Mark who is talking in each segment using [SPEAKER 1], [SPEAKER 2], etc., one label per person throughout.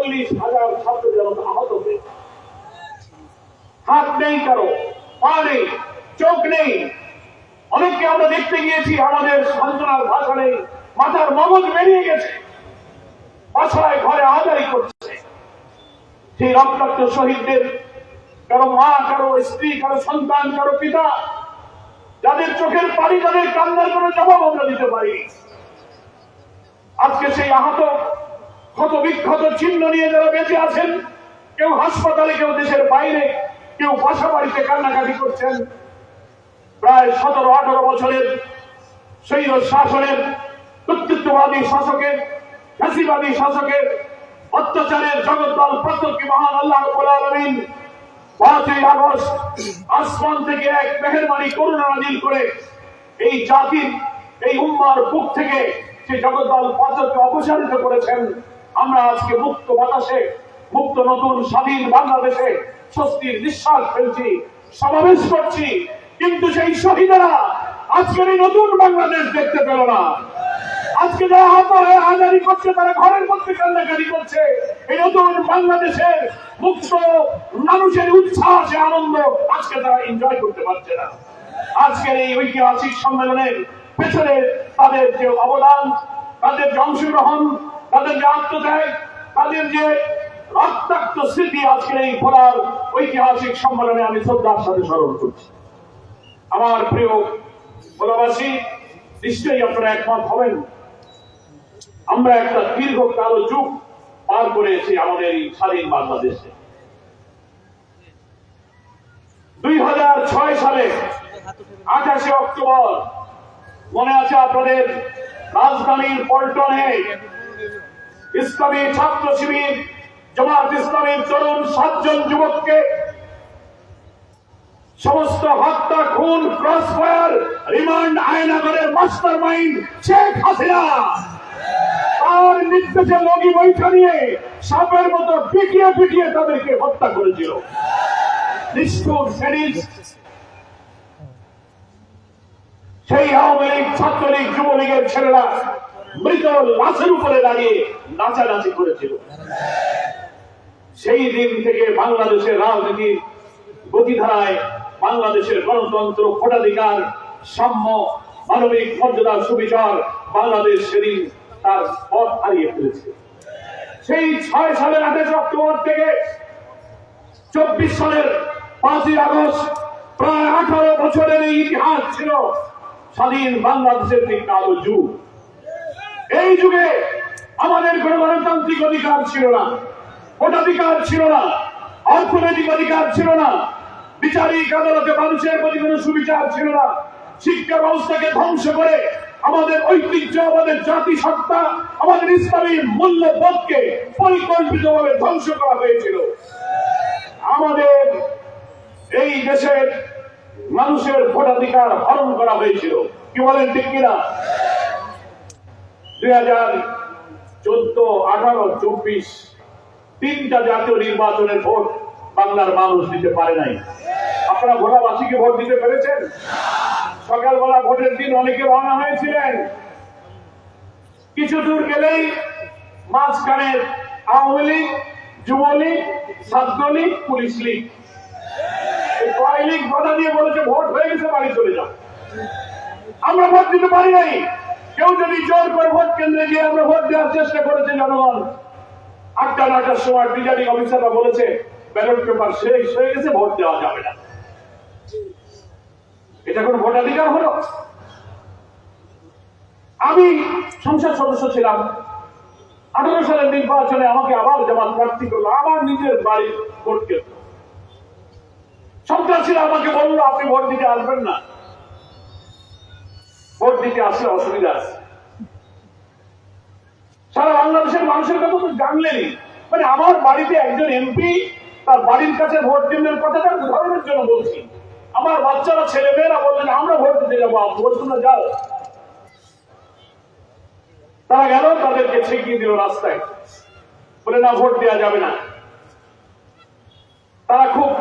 [SPEAKER 1] 40,000 ছাত্র জনতা আহত হয়েছে। হাত নেই কারো, পা নেই, চোখ নেই। অনেককে আমরা দেখতে গিয়েছি, আমাদের সান্ত্বনার ভাষা নেই, মাথার মগজ বেরিয়ে গেছে, বাসায় ঘরে আহাজারি করছে। সেই রক্তাক্ত শহীদদের কারো মা, কারো স্ত্রী, কারো সন্তান, কারো পিতা, যাদের চোখের পানি, যাদের কান্নার কোনো জবাব আমরা দিতে পারিনি। আজকে সেই আহত ক্ষত বিক্ষত চিহ্ন নিয়ে যারা বেঁচে আছেন, কেউ হাসপাতালে, কেউ দেশের বাইরে, কেউ বাসা বাড়িতে কান্নাকাটি করছেন। প্রায় 17-18 বছরের স্বৈর শাসনের, কর্তৃত্ববাদী শাসকের, ফ্যাসিবাদী শাসকের অত্যাচারের জগদ্দল প্রত্যেককে মহান আল্লাহ রাব্বুল আলামিন 5ই আগস্ট আসমান থেকে এক মেহেরবানি করুণা নাযিল করে এই জাতির, এই উম্মার বুক থেকে সেই জগদ্দল পাথরকে অপসারিত করেছেন। আমরা আজকে মুক্ত বাতাসে, মুক্ত নতুন স্বাধীন বাংলাদেশে স্বস্তির নিঃশ্বাস ফেলছি, সমাবেশ করছি। কিন্তু সেই শহীদেরা আজকের এই নতুন বাংলাদেশ দেখতে পেল না। আজকে যারা আহত হয়ে আহাজারি করছে, তারা ঘরের মধ্যে কান্নাকাটি করছে। এই নতুন বাংলাদেশের মুক্ত মানুষের উচ্ছ্বাস, আনন্দ আজকে তারা এনজয় করতে পারছে না। আজকের এই ঐতিহাসিক সম্মেলনের পেছনে তাদের যে অবদান, তাদের যে অংশগ্রহণ, তাদের যে আত্মত্যাগ, তাদের যে রক্তাক্ত স্মৃতি আজকের এই ভোলার ঐতিহাসিক সম্মেলনে আমি শ্রদ্ধার সাথে স্মরণ করছি। আমার প্রিয় ভোলাবাসী, নিশ্চয়ই আপনারা একমত হবেন, আমরা একটা দীর্ঘ কালো যুগ পার করেছি আমাদের এই স্বাধীন বাংলাদেশে। 2006 সালে 28শে অক্টোবর মনে আছে আপনাদের, রাজধানীর পল্টনে ইসলামী ছাত্র শিবির, জামাত ইসলামীর তরুণ 7 জন যুবককে সমস্ত হত্যা, খুন, ক্রসফায়ার, রিমান্ড, আয়নাগরের মাস্টার মাইন্ড শেখ হাসিনা তার নির্দেশে লগি বৈঠা নিয়ে সাপের মতো পিটিয়ে পিটিয়ে তাদেরকে হত্যা করেছিল। নিষ্ঠুর স্যাডিস্ট সেই আওয়ামী লীগ, ছাত্রলীগ, যুবলীগের ছেলেরা মৃত লাশের উপরে দাঁড়িয়ে নাচানাচি করেছিল। সেই দিন থেকে বাংলাদেশের রাজনীতির গতিধারায় বাংলাদেশের গণতন্ত্র, ভোটাধিকার, সাম্য, মানবিক মর্যাদা, সুবিচার বাংলাদেশ সেদিন তার পথ হারিয়ে ফেলেছে। সেই 6 সালের 28 অক্টোবর থেকে 24 সালের 5ই আগস্ট প্রায় 18 বছরের এই ইতিহাস ছিল স্বাধীন বাংলাদেশের দিক কালো যুগ। এই যুগে আমাদের কোন গণতান্ত্রিক অধিকার ছিল না, ভোটাধিকার ছিল না, অর্থনৈতিক অধিকার ছিল না, বিচারিক আদালতে মানুষের প্রতি কোন সুবিচার ছিল না। শিক্ষা ব্যবস্থাকে ধ্বংস করে আমাদের ঐতিহ্য, আমাদের জাতিসত্তা, আমাদের ইসলামী মূল্যবোধকে পরিকল্পিতভাবে ধ্বংস করা হয়েছিল। আমাদের এই দেশের মানুষের ভোটাধিকার হরণ করা হয়েছিল। কি বলেন ঠিক কিনা? 2014, 18, 24 তিনটা জাতীয় নির্বাচনের ভোট বাংলার মানুষ দিতে পারে নাই। আপনারা ভোলাবাসীকে ভোট দিতে পেরেছেন? সকালবেলা ভোটের দিন অনেকে রওনা হয়েছিলেন, কিছু দূর গেলেই মাঝখানের আওয়ামী লীগ, যুবলীগ, ছাত্রলীগ, পুলিশ লীগ, এই কয় লীগ বাধা দিয়ে বলেছে ভোট হয়ে গেছে, বাড়ি চলে যাও। আমরা ভোট দিতে পারি নাই। কেউ যদি জোর করে ভোট কেন্দ্রে গিয়ে আমরা ভোট দেওয়ার চেষ্টা করেছে, জনগণ 8টা 9টার সময় প্রিজাইডিং অফিসাররা বলেছে ব্যালট পেপার শেষ হয়ে গেছে, ভোট দেওয়া যাবে না। এটা কোন ভোটাধিকার হলো? আমি সংসদ সদস্য ছিলাম, 18 সালের নির্বাচনে আমাকে আবার জামাত প্রার্থী করলো, আমার নিজের বাড়ির ভোট কেন্দ্র। সন্ত্রাসীরা আমাকে বললো আপনি ভোট দিতে আসবেন না। ভোট দিতে আসলে অসুবিধা আছে। সারা বাংলাদেশের মানুষের কথা তো জানলেনই, মানে আমার বাড়িতে একজন এমপি তার বাড়ির কাছে ভোট কেন্দ্রের কথাটা উদাহরণের জন্য বলছি। আমার বাচ্চারা, ছেলে মেয়েরা বললেন আমরা ভোট দিতে যাবো, ভোট তোমরা যাও। তারা গেল, তাদেরকে ছেঁকিয়ে দিল রাস্তায়, বলে না ভোট দেওয়া যাবে না। তারা খুব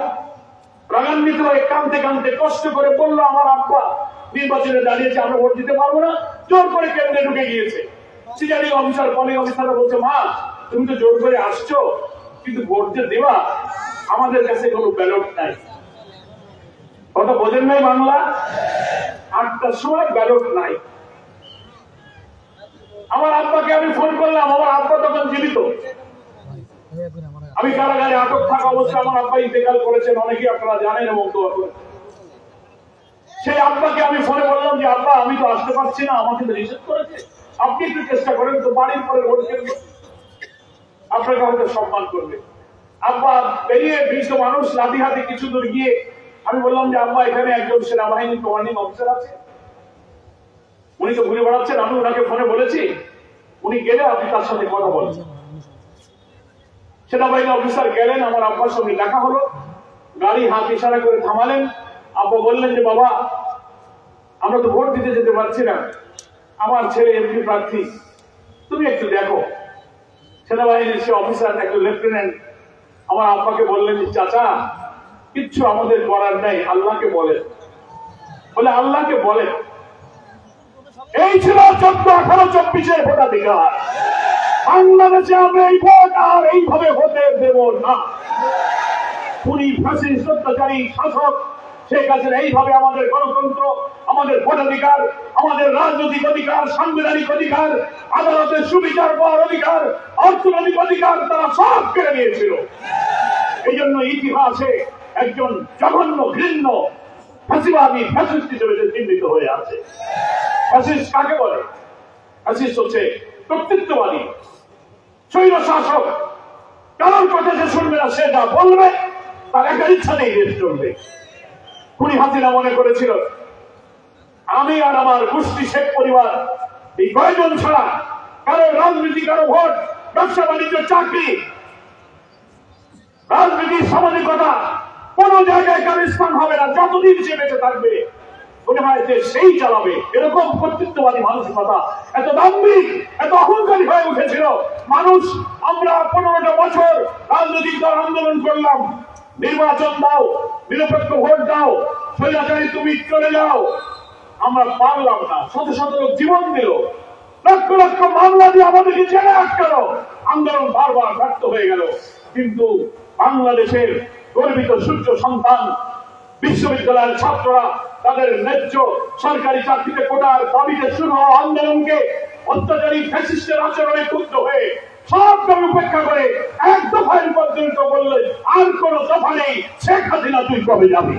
[SPEAKER 1] রাগান্বিত হয়ে কাঁদতে কাঁদতে কষ্ট করে বললো আমার আব্বা নির্বাচনে দাঁড়িয়েছে, আমরা ভোট দিতে পারবো না। জোর করে কেন্দ্রে ঢুকে গিয়েছে। প্রিজাইডিং অফিসার, পলিং অফিসাররা বলছে মা তুমি তো জোর করে আসছো, কিন্তু ভোট যে দেবা আমাদের কাছে কোনো ব্যালট নাই। কথা বোঝেন নাই বাংলা? 8টার সময় ব্যালট নাই। আমার আব্বাকে আমি ফোন করলাম, আমার আব্বা তখন জীবিত। আমি কারাগারে আটক থাকা অবস্থায় আমার আব্বা ইন্তেকাল করেছেন, অনেকেই আপনারা জানেন এবং দোয়া করেন। সেই আব্বাকে আমি ফোনে বললাম যে আব্বা আমি তো আসতে পারছি না, আমাকে তো নিষেধ করেছে, আপনি একটু চেষ্টা করেন তো, বাড়ির পরে ভোট কেন্দ্র আপনাকে হয়তো সম্মান করবে। আব্বা বেরিয়ে 20 মানুষ লাঠি হাতে কিছু দূর গিয়ে আমি বললাম যে আব্বা এখানে একজন সেনাবাহিনী কমান্ডিং অফিসার আছে, উনি তো ঘুরে বেড়াচ্ছেন, আমি ওনাকে ফোনে বলেছি উনি গেলে আপনি তার সাথে কথা বলছেন। সেনাবাহিনী অফিসার গেলেন, আমার আব্বার সঙ্গে দেখা হলো, গাড়ি হাত ইশারা করে থামালেন। আব্বা বললেন যে বাবা আমরা তো ভোট দিতে যেতে পারছি না, আমার ছেলে এমপি প্রার্থী, তুমি একটু দেখো। সেনাবাহিনীর সে অফিসার একটু লেফটেন্যান্ট আমার আব্বাকে বললেন যে চাচা কিচ্ছু আমাদের করার নাই, আল্লাহকে বলেন। বলে আল্লাহকে বলেন। এই ছিল 14-18-24 ভোটাধিকার। বাংলাদেশে আমরা এই ভোট আর এইভাবে হতে দেব না। খুনি ফ্যাসিস্ট অত্যাচারী শাসক শেখ হাসিনা এইভাবে আমাদের গণতন্ত্র, আমাদের ভোটাধিকার, আমাদের রাজনৈতিক অধিকার, সাংবিধানিক অধিকার, আদালতের সুবিচার পাওয়ার অধিকার, অর্থনৈতিক অধিকার তারা সব কেড়ে নিয়েছিল। এই জন্য ইতিহাসে একজন জঘন্য ঘৃণ্য ফ্যাসিবাদী ফ্যাসিস্ট হিসেবে চিহ্নিত হয়ে আছে। ফ্যাসিস্ট কাকে বলে? ফ্যাসিস্ট হচ্ছে কর্তৃত্ববাদী স্বৈর শাসক, কারোর কথা যে শুনবে না, সে যা বলবে তার একটা ইচ্ছা নেই দেশ চলবে। খুনি হাসিনা মনে করেছিল আমি আর আমার গোষ্ঠী শেখ পরিবার এই কয়জন ছাড়া কারো রাজনীতি, কারো ভোট, ব্যবসা বাণিজ্য, চাকরি, রাজনীতি, সামাজিকতা কোন জায়গায় কারো স্থান হবে না। যতদিন সে বেঁচে থাকবে মনে হয় যে সেই চালাবে, এরকম কর্তৃত্ববাদী মানসিকতা এত দাম্ভিক, এত অহংকারী হয়ে উঠেছিল মানুষ। আমরা 15টা বছর রাজনৈতিক দল আন্দোলন করলাম, নির্বাচন দাও, নিরপেক্ষ ভোট দাও, স্বৈরাচারী তুমি চলে যাও, আমরা পারলাম না। শত শত লোক জীবন দিল, লক্ষ লক্ষ মামলা দিয়ে আমাদেরকে জেলে আটকালো, আন্দোলন বারবার ব্যর্থ হয়ে গেল। কিন্তু বাংলাদেশের গর্বিত সূর্য সন্তান বিশ্ববিদ্যালয়ের ছাত্ররা তাদের ন্যায্য সরকারি চাকরিতে কোটার দাবিতে শুরু হওয়া আন্দোলনকে অত্যাচারী ফ্যাসিস্টের আচরণে ক্ষুব্ধ হয়ে সব দাবি উপেক্ষা করে এক দফায় রূপান্তরিত বললেন আর কোন দফা নেই, শেখ হাসিনা তুই কবে যাবি।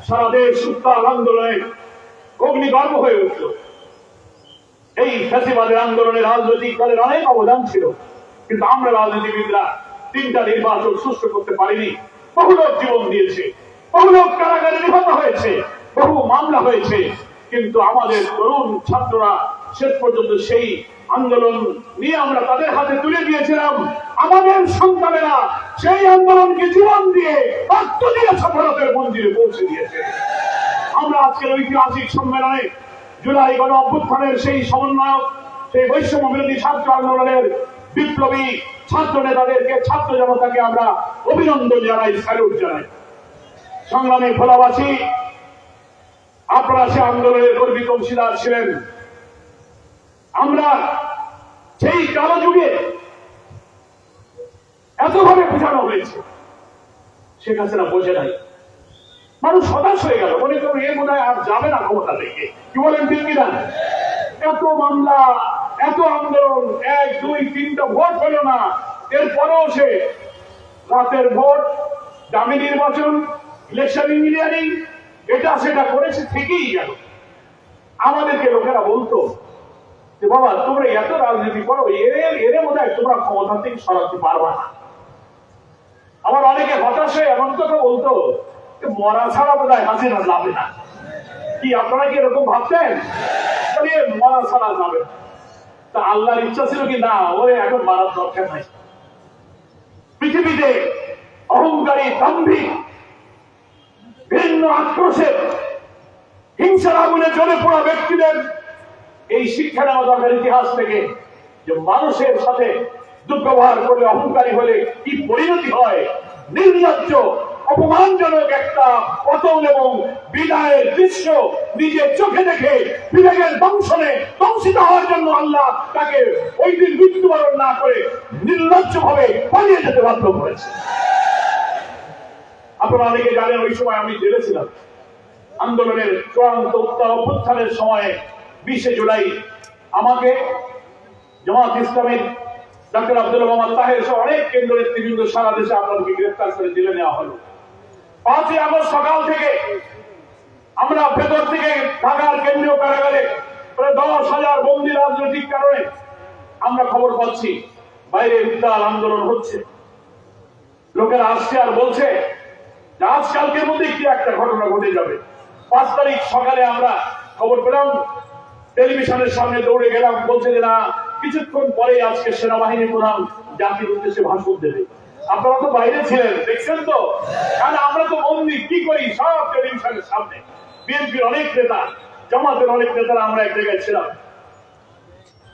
[SPEAKER 1] সারা দেশ উত্তাল আন্দোলনে অগ্নিগর্ভ হয়ে উঠল। এই ফ্যাসিবাদের আন্দোলনে রাজনৈতিক দলের অনেক অবদান ছিল, কিন্তু আমরা রাজনীতিবিদরা 3টা নির্বাচন সুষ্ঠু করতে পারিনি। বহু লোক জীবন দিয়েছে, বহু লোক কারাগারে নিহত হয়েছে, বহু মামলা হয়েছে, কিন্তু আমাদের তরুণ ছাত্ররা শেষ পর্যন্ত সেই আন্দোলন নিয়ে আমরা তাদের হাতে তুলে দিয়েছিলাম। আমাদের সন্তানেরা সেই আন্দোলনকে জীবন দিয়ে রক্ত দিয়ে সফলতার মন্দিরে পৌঁছে দিয়েছে। আমরা আজকের ঐতিহাসিক সম্মেলনে জুলাই গণ অভ্যুত্থানের সেই সমন্বয়ক, সেই বৈষম্য বিরোধী ছাত্র আন্দোলনের বিপ্লবী ছাত্র নেতাদেরকে, ছাত্র জনতাকে আমরা অভিনন্দন জানাই, স্যালুট জানাই। সংগ্রামী ভোলাবাসী, আপনারা সে আন্দোলনের গর্বিত অংশীদার ছিলেন। আমরা সেই কালো যুগে এতভাবে বোঝানো হয়েছে, শেখ হাসিনা বোঝে নাই। মানুষ হতাশ হয়ে গেল, মনে করুন এ মনে হয় আর যাবে না ক্ষমতা থেকে। কি বলেন ঠিক কিনা? এত মামলা, এত আন্দোলন, 1, 2, 3টা ভোট হলো না, এরপরেও সে রাতের ভোট, দামি নির্বাচন, ইলেকশন ইঞ্জিনিয়ারিং, এটা সেটা করেছে, থেকেই গেল। আমাদেরকে লোকেরা বলতো যে বাবা তোমরা এত রাজনীতি করো, এর মনে হয় তোমরা ক্ষমতা থেকে সরাতে পারবা না। আমার অনেকে হতাশ হয়ে এমন কথা বলতো মরা ছাড়া বোধ হয় হাসিনা যাবে না। কি আপনারা কি এরকম ভাবতেন? মরা ছাড়া যাবে না? তা আল্লাহর ইচ্ছা ছিল কি না ওরে এখন মারার দরকার নাই। পৃথিবীতে অহংকারী, দাম্ভিক, ভিন্ন আক্রোশের, হিংসার আগুনে জ্বলে পড়া ব্যক্তিদের এই শিক্ষা নেওয়া দরকার ইতিহাস থেকে, যে মানুষের সাথে দুর্ব্যবহার করলে, অহংকারী হলে কি পরিণতি হয়। নির্লজ্জ, অপমানজনক একটা পতন এবং বিদায়ের দৃশ্য নিজের চোখে দেখে বিবেকের দংশনে দংশিত হওয়ার জন্য আল্লাহ তাকে ওই দিন মৃত্যুবরণ না করে নির্লজ্জ ভাবে পালিয়ে যেতে বাধ্য করেছে। আপনারা অনেকে জানেন ওই সময় আমি জেলে ছিলাম। আন্দোলনের চূড়ান্ত উত্থানের সময় 20 জুলাই আমাকে জামাত ইসলামের ডক্টর আব্দুল মোহাম্মদ তাহের সহ অনেক কেন্দ্র নেতৃবৃন্দ সারা দেশে আপনাদেরকে গ্রেফতার করে জেলে নেওয়া হলো। 5ই আগস্ট সকাল থেকে আমরা ভেতর থেকে ঢাকার কেন্দ্রীয় কারাগারে প্রায় 10,000 বন্দী রাজনৈতিক কারণে আমরা খবর পাচ্ছি বাইরে উত্তাল আন্দোলন হচ্ছে। লোকেরা আসছে আর বলছে যে আজকালকের মধ্যে কি একটা ঘটনা ঘটে যাবে। 5 তারিখ সকালে আমরা খবর পেলাম, টেলিভিশনের সামনে দৌড়ে গেলাম, বলছে যে না কিছুক্ষণ পরে আজকে সেনাবাহিনী প্রধান জাতির উদ্দেশ্যে ভাষণ দেবে। আপনারা তো বাইরে ছিলেন, দেখছেন তো, কারণ আমরা তো বন্দী কি করি সব টেলিভিশনের সামনে। বিএনপির অনেক নেতা, জামাতের অনেক নেতারা আমরা এক জায়গায় ছিলাম,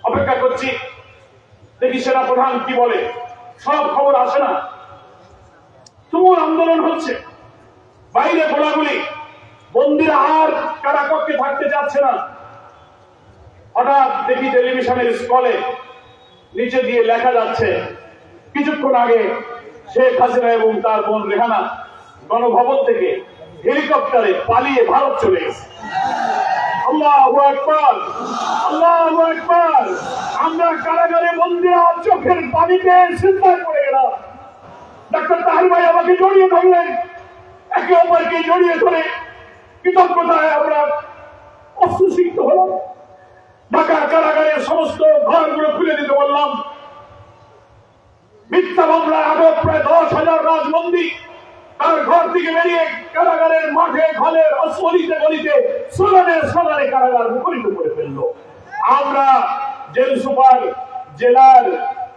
[SPEAKER 1] অপেক্ষা করছি দেখি সেনা প্রধান কি বলে। সব খবর আসে না, তুমুল আন্দোলন হচ্ছে, বাইরে গোলাগুলি, বন্দীরা আর কারাকক্ষে থাকতে চাচ্ছে না। হঠাৎ দেখি টেলিভিশনের স্ক্রলে নিচে দিয়ে লেখা যাচ্ছে কিছুক্ষণ আগে শেখ হাসিনা এবং তার বোন রেহানা গণভবন থেকে হেলিকপ্টারে পালিয়ে ভারত চলে গেছে। আল্লাহু আকবার, আল্লাহু আকবার। আমরা কারাগারে বন্দীরা চোখের পানিতে চিন্তায় পড়ে গেলাম। ডাক্তার তাহের ভাই আমাকে জড়িয়ে ধরলেন, একে অপরকে জড়িয়ে ধরে কৃতজ্ঞতায় আমরা অশ্রুসিক্ত হলাম। ঢাকা কারাগারের সমস্ত ঘরগুলো খুলে দিতে বললাম। মিথ্যা মামলায় আটক প্রায় 10,000 রাজবন্দী তার ঘর থেকে বেরিয়ে কারাগারের মাঠে ঘরের অলিতে গলিতে সোলানে কারাগার মুখরিত করে ফেললো। আমরা জেল সুপার, জেলার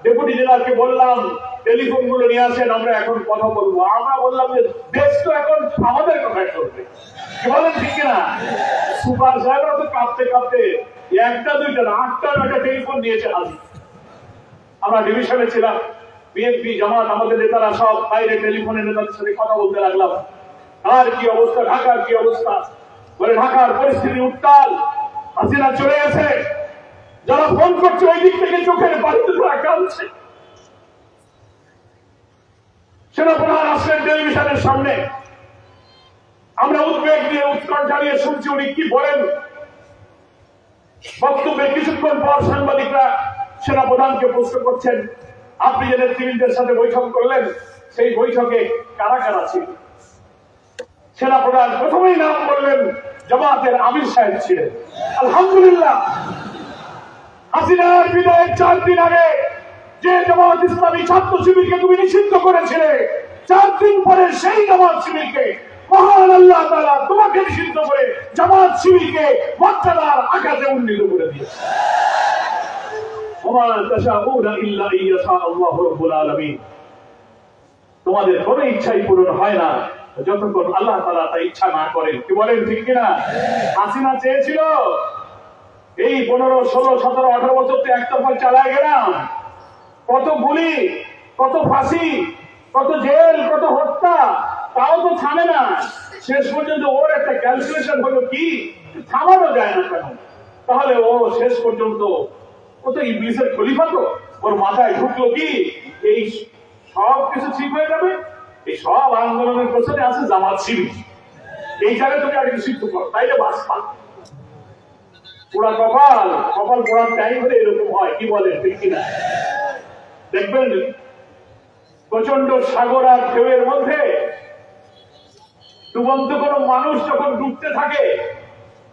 [SPEAKER 1] ডেপুটি জেলারকে বললাম টেলিফোন গুলো নিয়ে আসেন, আমরা এখন কথা বলবো। আমরা বললাম যে দেশ তো এখন আমাদের কথাই চলবে, কি বলেন ঠিক কিনা? সুপার সাহেবরা তো কাঁপতে কাঁপতে একটা দুইটা না 8টা টেলিফোন নিয়েছে হাজি। আমরা ডিভিশনে ছিলাম, বিএনপি জামাত আমাদের নেতারা সব বাইরে টেলিফোনে নেতাদের সাথে কথা বলতে লাগলাম। আর কি অবস্থা, ঢাকার কি অবস্থা, বলে ঢাকার পরিস্থিতি উত্তাল, হাসিনা চলে গেছে। যারা ফোন করছে ওই দিক থেকে চোখের পানিতে তারা কাঁদছে। সেনাপ্রধান আসলেন টেলিভিশনের সামনে, আমরা উদ্বেগ নিয়ে উৎকণ্ঠা নিয়ে শুনছি উনি কি বলেন। বক্তব্যের কিছুক্ষণ পর সাংবাদিকরা সেনাপ্রধানকে প্রশ্ন করছেন, আপনি যে নেতৃবৃন্দের সাথে বৈঠক করলেন সেই বৈঠকে কারা কারা ছিল? সেনাপ্রধান প্রথমেই নাম বললেন জামাতের আমির সাহেব ছিলেন। আলহামদুলিল্লাহ, হাসিনার বিদায়ের 4 দিন আগে যে জামাত ইসলামী ছাত্র শিবিরকে তুমি নিষিদ্ধ করেছিলে, 4 দিন পরে সেই জামাত শিবিরকে মহান আল্লাহ তাআলা তোমাকে নিষিদ্ধ করে জামাত শিবিরকে মর্যাদার আকাশে উন্নীত করে দিয়েছে। তোমাদের কোনো ইচ্ছাই পূরণ হয় না যতক্ষণ আল্লাহ তাআলা তা ইচ্ছা না করেন, কি বলেন ঠিক কিনা? হাসিনা চেয়েছিল এই 15, 16, 17, 18 বছর তো একতরফা চালায় গেলাম, কত গুলি, কত ফাঁসি, কত জেল, কত হত্যা, তাও তো থামে না। শেষ পর্যন্ত ওর একটা ক্যালকুলেশন হলো কি থামানো যায় না কেন, তাহলে ও শেষ পর্যন্ত ও তো ইংলিশের খলিফা, তো ওর মাথায় ঢুকলো কি এই সব কিছু ঠিক হয়ে যাবে, এই সব আন্দোলনের পেছনে আছে জামাত শিবির, এই জায়গায় তুমি আগে সিদ্ধ করো, তাইলে বাঁচবা। পুরা কপাল পোড়ার টাইম হলে এরকম হয়, কি বলে ঠিক কিনা? দেখবেন প্রচন্ড সাগর আর ঢেউয়ের মধ্যে ডুবন্ত কোন মানুষ যখন ডুবতে থাকে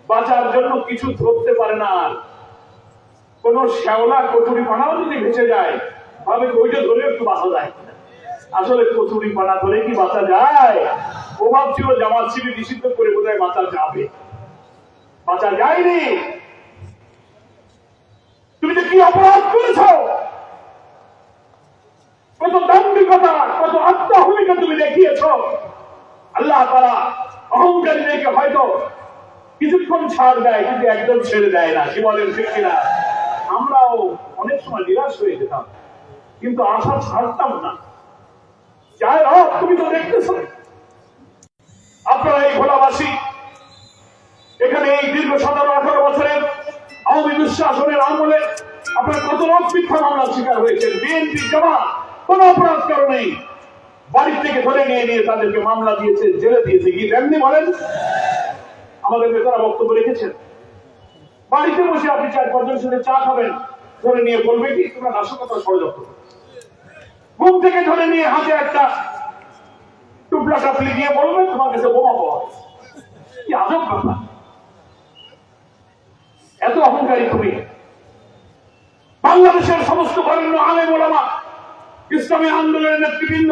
[SPEAKER 1] বাঁচার জন্য কিছু ধরতে পারে না। কোন শ্যাওলা কচুরি পানাও যদি ভেসে যায় ভাবে ওইটা ধরে একটু বাঁচা যায়, আসলে কচুরি পানা ধরে কি বাঁচা যায়? ও ভাবছিল জামাত শিবির নিষিদ্ধ করে বোধহয় বাঁচা যাবে, বাঁচা যায়নি। তুমি যে কি অপরাধ করেছ, কত দাম্ভিকতা, কত আত্মহমিকা তুমি দেখিয়েছ। আল্লাহ তাআলা অহংকারীদেরকে হয়তো কিছুক্ষণ ছাড় দেয় কিন্তু একদম ছেড়ে দেয় না, কি বলেন ঠিক কিনা? আমরাও অনেক সময় নিরাশ হয়ে যেতাম কিন্তু আশা ছাড়তাম না। যাই হোক, তুমি তো দেখতেছ আপনারা এই ভোলাবাসী এখানে এই দীর্ঘ 17-18 বছরের আওয়ামী দুঃশাসনের আমলে আপনার কত লোক মিথ্যা মামলার শিকার হয়েছেন। বিএনপি জামাত কোন অপরাধ কারণে বাড়ি থেকে ধরে নিয়ে নিয়ে তাদেরকে মামলা দিয়েছে, জেলে দিয়েছে। কি এমনি বলেন? আমাদের নেতারা বক্তব্য রেখেছেন। বাড়িতে বসে আপনি 4-5 জনের সাথে চা খাবেন, ধরে নিয়ে বলবে কি তোমরা নাশকতা ষড়যন্ত্র। ঘুম থেকে ধরে নিয়ে হাতে একটা টুপলা টাপলি দিয়ে বলবে তোমার কাছে বোমা পাওয়া হয়েছে। কি আজব কথা! এত অহংকারী তুমি। বাংলাদেশের সমস্ত বরেণ্য আলেম ওলামা, ইসলামী আন্দোলনের নেতৃবৃন্দ,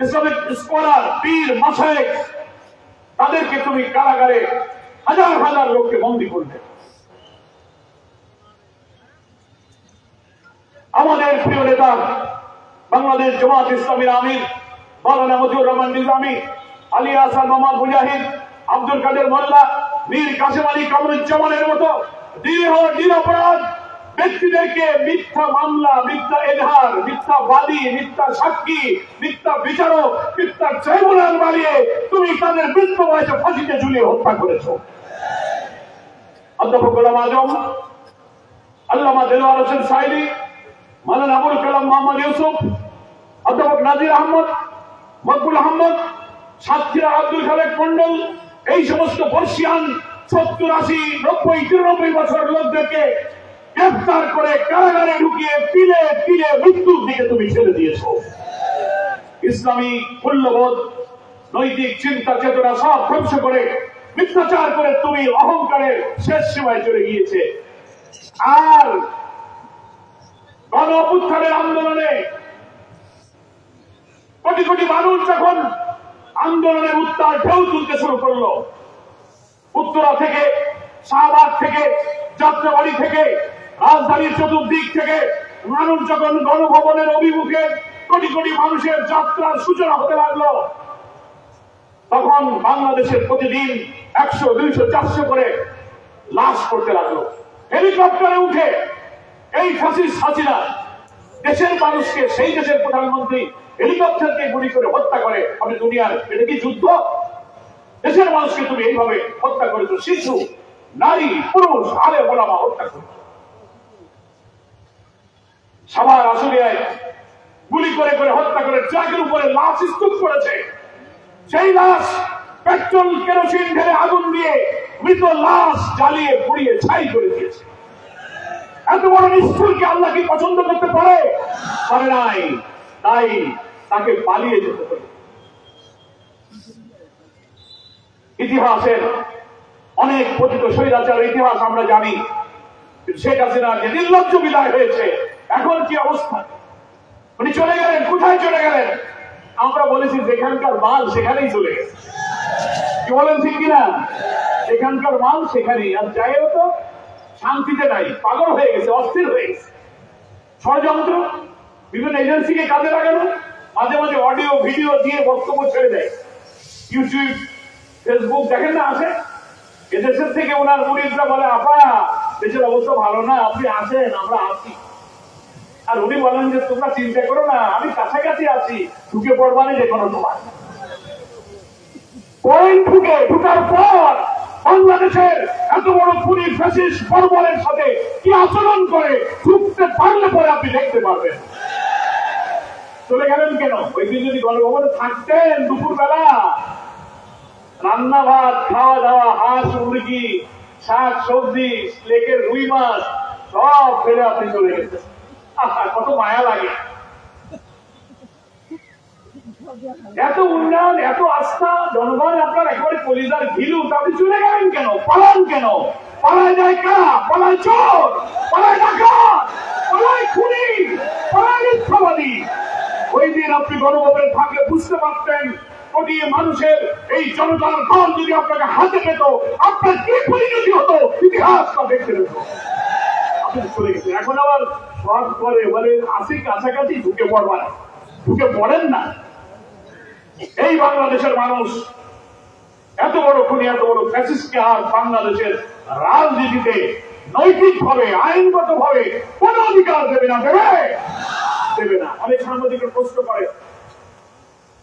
[SPEAKER 1] ইসলামিক স্কলার, পীর, মাশায়েখ, তাদেরকে তুমি কারাগারে হাজার হাজার লোককে বন্দী করবে। আমাদের প্রিয় নেতা বাংলাদেশ জামাত ইসলামীর আমির মাওলানা মজিবুর রহমান নিজামী, আলী আহসান মোহাম্মদ মুজাহিদ, আব্দুল কাদের মোল্লা, মীর কাসেম আলী কামরুজ্জামানের মতো নিরপরাধ ব্যক্তিদেরকে মিথ্যা মামলা, মিথ্যা এজাহার, মিথ্যা বাদী, মিথ্যা সাক্ষী, মিথ্যা বিচারক, মিথ্যা ট্রাইব্যুনাল বানিয়ে তুমি তাদের বৃদ্ধ বয়সে ফাঁসিতে ঝুলিয়ে হত্যা করেছ। অধ্যাপক গোলাম আজম, আল্লামা দেলোয়ার হোসেন সাইদি, মাওলানা আবুল কালাম মোহাম্মদ ইউসুফ, অধ্যাপক নাজির আহমদ, মকবুল আহমদ, সাতক্ষীরা আব্দুল খালেক মন্ডল, এই সমস্ত বর্ষিয়ান 70, 80, 90, 93 বছর লোকদেরকে গ্রেফতার করে কারাগারে ঢুকিয়ে তিলে তিলে মৃত্যুর দিকে তুমি ছেড়ে দিয়েছ। ইসলামী মূল্যবোধ, নৈতিক চিন্তা চেতনা সব ধ্বংস করে মিথ্যাচার করে তুমি অহংকারের শেষ সীমায় চলে গিয়েছে। আর গণ অভ্যুত্থানের আন্দোলনে কোটি কোটি মানুষ যখন আন্দোলনের উত্তাল ঢেউ তুলতে শুরু করলো, উত্তরা থেকে, শাহবাগ থেকে, যাত্রাবাড়ি থেকে, রাজধানীর চতুর্দিক থেকে মানুষ যখন গণভবনের অভিমুখে কোটি কোটি মানুষের যাত্রার সূচনা হতে লাগলো, তখন বাংলাদেশের প্রতিদিন 100, 200, 400 করে লাশ করতে লাগলো। হেলিকপ্টারে উঠে এই ফ্যাসিস্ট হাসিনা দেশের মানুষকে, সেই দেশের প্রধানমন্ত্রী হেলিকপ্টারকে গুলি করে হত্যা করে। আপনি দুনিয়ার, এটা কি যুদ্ধ? দেশের মানুষকে তুমি এইভাবে হত্যা করেছো, শিশু, নারী, পুরুষ, আলেম ওলামা হত্যা করেছো। সাভার আশুলিয়ায় গুলি করে করে হত্যা করে ট্রাকের উপরে লাশ স্তূপ করেছে। সেই লাশ পেট্রোল কেরোসিন ঢেলে আগুন দিয়ে মৃত লাশ জ্বালিয়ে পুড়িয়ে ছাই করে দিয়েছে। এত বড় নিষ্ঠুরকে আল্লাহ কি পছন্দ করতে পারে? পারে নাই। তাই তাকে পালিয়ে যেতে হবে। ইতিহাসের অনেক পতিত স্বৈরাচারের ইতিহাস আমরা জানি। শেখ হাসিনার যে নির্লজ্জ বিদায় হয়েছে, এখন কি অবস্থা? উনি চলে গেলেন, কোথায় চলে গেলেন? আমরা বলেছি যেখানকার মাল সেখানেই চলে গেছে। কি বলেন ঠিক কিনা? সেখানকার মাল সেখানেই। আর যাইও তো শান্তিতে নাই, পাগল হয়ে গেছে, অস্থির হয়ে গেছে। ষড়যন্ত্র, বিভিন্ন এজেন্সিকে কাজে লাগানো, মাঝে মাঝে অডিও ভিডিও দিয়ে বক্তব্য ছেড়ে দেয়। ইউটিউব, ফেসবুক দেখেন না, আসে এদেশের থেকে ওনার মুরিদরা বলে আপা দেশের অবস্থা ভালো না, আপনি আসেন, আমরা আছি। আর উনি বলেন যে তোমরা চিন্তা করো না, আমি কাছাকাছি আছি, ঢুকে পড়বানে যে কোনো সময়। পয়েন্ট ঢুকার পর বাংলাদেশের এত বড় খুনি ফ্যাসিস্ট বর্বরের সাথে কি আচরণ করে ঢুকতে পারলে পরে আপনি দেখতে পারবেন। চলে গেলেন কেন? ওই দিন যদি গণভবনে থাকতেন, দুপুর বেলা রান্না ভাত, খাওয়া দাওয়া, হাঁস, মুরগি, শাক সবজি, লেকের রুই মাছ সব ফেলে আপনি চলে গেছেন। কত মায়া লাগে। এত উন্নয়ন, এত আস্থা, জনগণ আপনার একেবারে কলিজার ঘিলু, আপনি চলে গেলেন কেন? পালান কেন? পালায় যায় কারা? পালায় চোর, পালায় ডাকাত, পালায় খুনি, পালায় মিথ্যাবাদী। ওই দিন আপনি গণভবনে থাকলে বুঝতে পারতেন কোটি মানুষের এই জনতার দল যদি আপনাকে হাতে পেত, আপনার কি পরিণতি হতো ইতিহাসটা দেখতে পেত। আপনি চলে গেছেন। এখন আবার শর্ট করে বলে আসি কাছাকাছি, ঢুকে পড়বা না। ঢুকে পড়েন না। এই বাংলাদেশের মানুষ এত বড় খুনি, এত বড় ফ্যাসিস্টকে আর বাংলাদেশের রাজনীতিতে নৈতিক ভাবে, আইনগত ভাবে কোন অধিকার দেবে না। দেবে না। অনেক সাংবাদিকের প্রশ্ন করে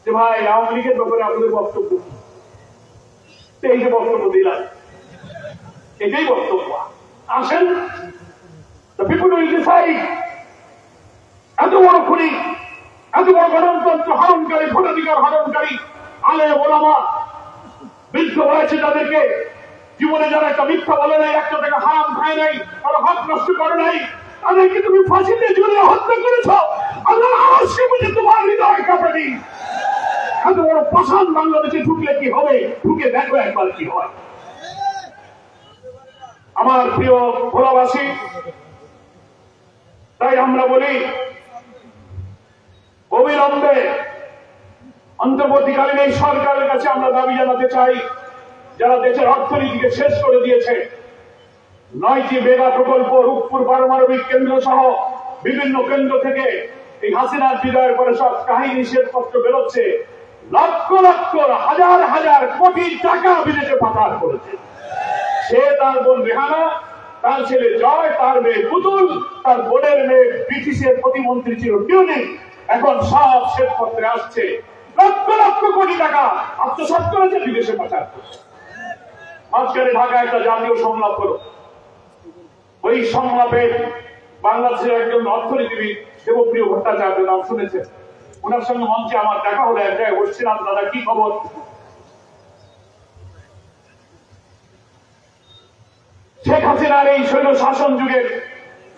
[SPEAKER 1] যে ভাই আওয়ামী লীগের ব্যাপারে আপনাদের বক্তব্য কি? এই যে বক্তব্য দিলাম, এটাই বক্তব্য। আসেন, the people will decide। এত বড় খুনি, এত বড় গণতন্ত্র হরণকারী, ভোটাধিকার হরণকারী আলেম ওলামা, বৃদ্ধ বয়সে তাদেরকে জীবনে যারা একটা মিথ্যা বলে নাই, একটা টাকা হারাম খায় নাই, তারা হক নষ্ট করে নাই, তাদেরকে তুমি ফাঁসিতে ঝুলিয়ে হত্যা করেছ। আল্লাহ আজকে বুঝে তোমার হৃদয় কাঁপানি। এত বড় পাষাণ বাংলাদেশে ঢুকলে কি হবে? ঢুকে দেখো একবার কি হয়। আমার প্রিয় ভোলাবাসী, তাই আমরা বলি অবিলম্বে অন্তর্বর্তীকালীন এই সরকারের কাছে আমরা দাবি জানাতে চাই, যারা দেশের অর্থনীতিকে শেষ করে দিয়েছে, 9টি মেগা প্রকল্প, রূপপুর পারমাণবিক কেন্দ্র সহ বিভিন্ন কেন্দ্র থেকে এই হাসিনার বিজয়ের পরে সব কাহিনী শ্বেতপত্র বেরোচ্ছে, লক্ষ লক্ষ হাজার হাজার কোটি টাকা বিদেশে পাচার করেছে। সে, তার বোন রেহানা, তার ছেলে জয়, তার মেয়ে পুতুল, তার বোনের মেয়ে ব্রিটিশের প্রতিমন্ত্রী ছিল টিউনিং, এখন সব শ্বেতপত্রে আসছে লক্ষ লক্ষ কোটি টাকা আত্মসাৎ করেছে, বিদেশে পাচার করছে। মাঝখানে ঢাকা একটা জাতীয় সংলাপ হলো। ওই সংলাপে বাংলাদেশের একজন অর্থনীতিবিদ দেবপ্রিয় ভট্টাচার্যের নাম শুনেছেন। ওনার সঙ্গে মঞ্চে আমার দেখা হলো, এক জায়গায় বসছিলাম। দাদা, কি খবর? শেখ হাসিনার এই শৈল শাসন যুগের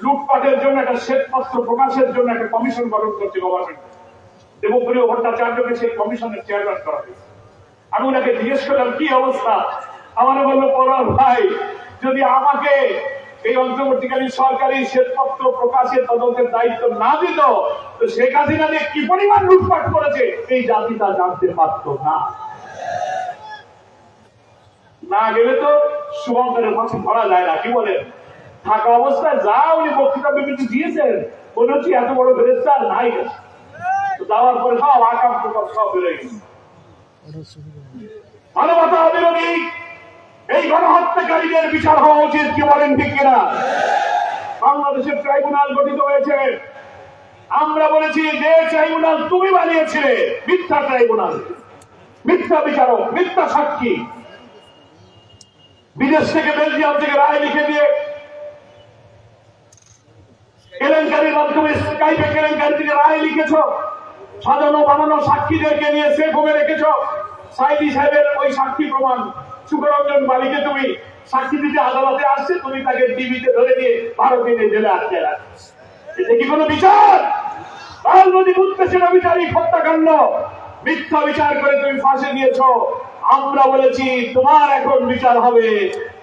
[SPEAKER 1] লুটপাটের জন্য একটা শ্বেতপত্র প্রকাশের জন্য একটা কমিশন গঠন করছে গভর্নমেন্ট। দেবপ্রিয় ভট্টাচার্যকে সেই কমিশনের চেয়ারম্যান করা হয়েছে। আমি ওনাকে জিজ্ঞেস করলাম কি অবস্থা। আমার বললো, পরার ভাই, যদি আমাকে এই অন্তর্বর্তীকালীন সরকারি শ্বেতপত্র প্রকাশের তদন্তের দায়িত্ব না দিত, তো শেখ হাসিনা যে কি পরিমাণ লুটপাট করেছে এই জাতি তা জানতে পারত না। না গেলে তো শুভঙ্করের ফাঁসি ধরা যায় না। কি বলেন? থাকা অবস্থায় যা উনি বক্তৃতা বিবৃতি দিয়েছেন, মনে হচ্ছে এত বড় গ্রেফতার নাই, যাওয়ার পরে সব আকাম প্রকাশ সব বেড়ে গেছে। মানবতা বিরোধী এই গণহত্যাকারীদের বিচার হওয়া উচিত। কি বলেন, ঠিক কিনা? বাংলাদেশের ট্রাইব্যুনাল গঠিত হয়েছে। আমরা বলেছি যে ট্রাইব্যুনাল তুমি বানিয়েছিলে মিথ্যা ট্রাইব্যুনাল, মিথ্যা বিচারক, মিথ্যা সাক্ষী। বিদেশ থেকে, বেলজিয়াম থেকে রায় লিখে দিয়ে কেলেঙ্কারির মাধ্যমে, স্কাইপে কেলেঙ্কারি থেকে রায় লিখেছ, সাজানো বানানো সাক্ষীদেরকে নিয়ে সেফ হোমে রেখেছ। সাইদি সাহেবের ওই সাক্ষী প্রমাণ, সুখরঞ্জন বালিকে তুমি সাক্ষী দিতে আদালতে আসছে, তুমি তাকে টিভিতে ধরে নিয়ে 12 দিনে জেলে আটকে রাখছ। এটা কি কোনো বিচার? রাজনৈতিক উদ্দেশ্যে বিচারিক হত্যাকাণ্ড, মিথ্যা বিচার করে তুমি ফাঁসি দিয়েছ। আমরা বলেছি তোমার এখন বিচার হবে।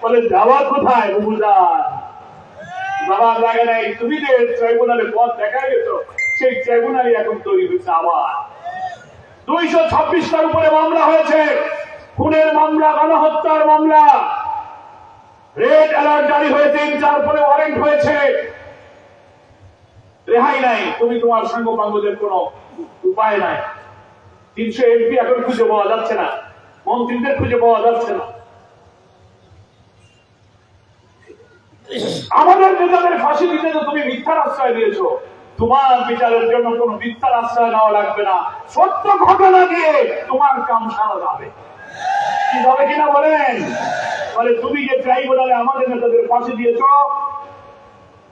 [SPEAKER 1] বলে যাওয়ার কোথায়? বুবুদার যাওয়ার লাগে নাই। তুমি যে ট্রাইব্যুনালে পথ দেখা গেছ, সেই ট্রাইব্যুনালই এখন তৈরি হয়েছে। আবার 226টার উপরে মামলা হয়েছে, খুনের মামলা, গণহত্যার মামলা, রেড অ্যালার্ট জারি হয়েছে, 4 পরে ওয়ারেন্ট হয়েছে, রেহাই নাই। তুমি তোমার সাঙ্গপাঙ্গদের কোন উপায় নাই। 300 এমপি এখন খুঁজে পাওয়া যাচ্ছে না, মন্ত্রীদের খুঁজে পাওয়া যাচ্ছে না। আমাদের নেতাদের ফাঁসি দিতে তো তুমি মিথ্যার আশ্রয় দিয়েছো। তোমার বিচারের জন্য কোন মিথ্যার আশ্রয় নেওয়া লাগবে না, সত্য ঘটনা দিয়ে তোমার কাম সারা যাবে। কি যাবে কিনা বলেন? বলে তুমি যে ট্রাইব্যুনালে আমাদের নেতাদের ফাঁসি দিয়েছ,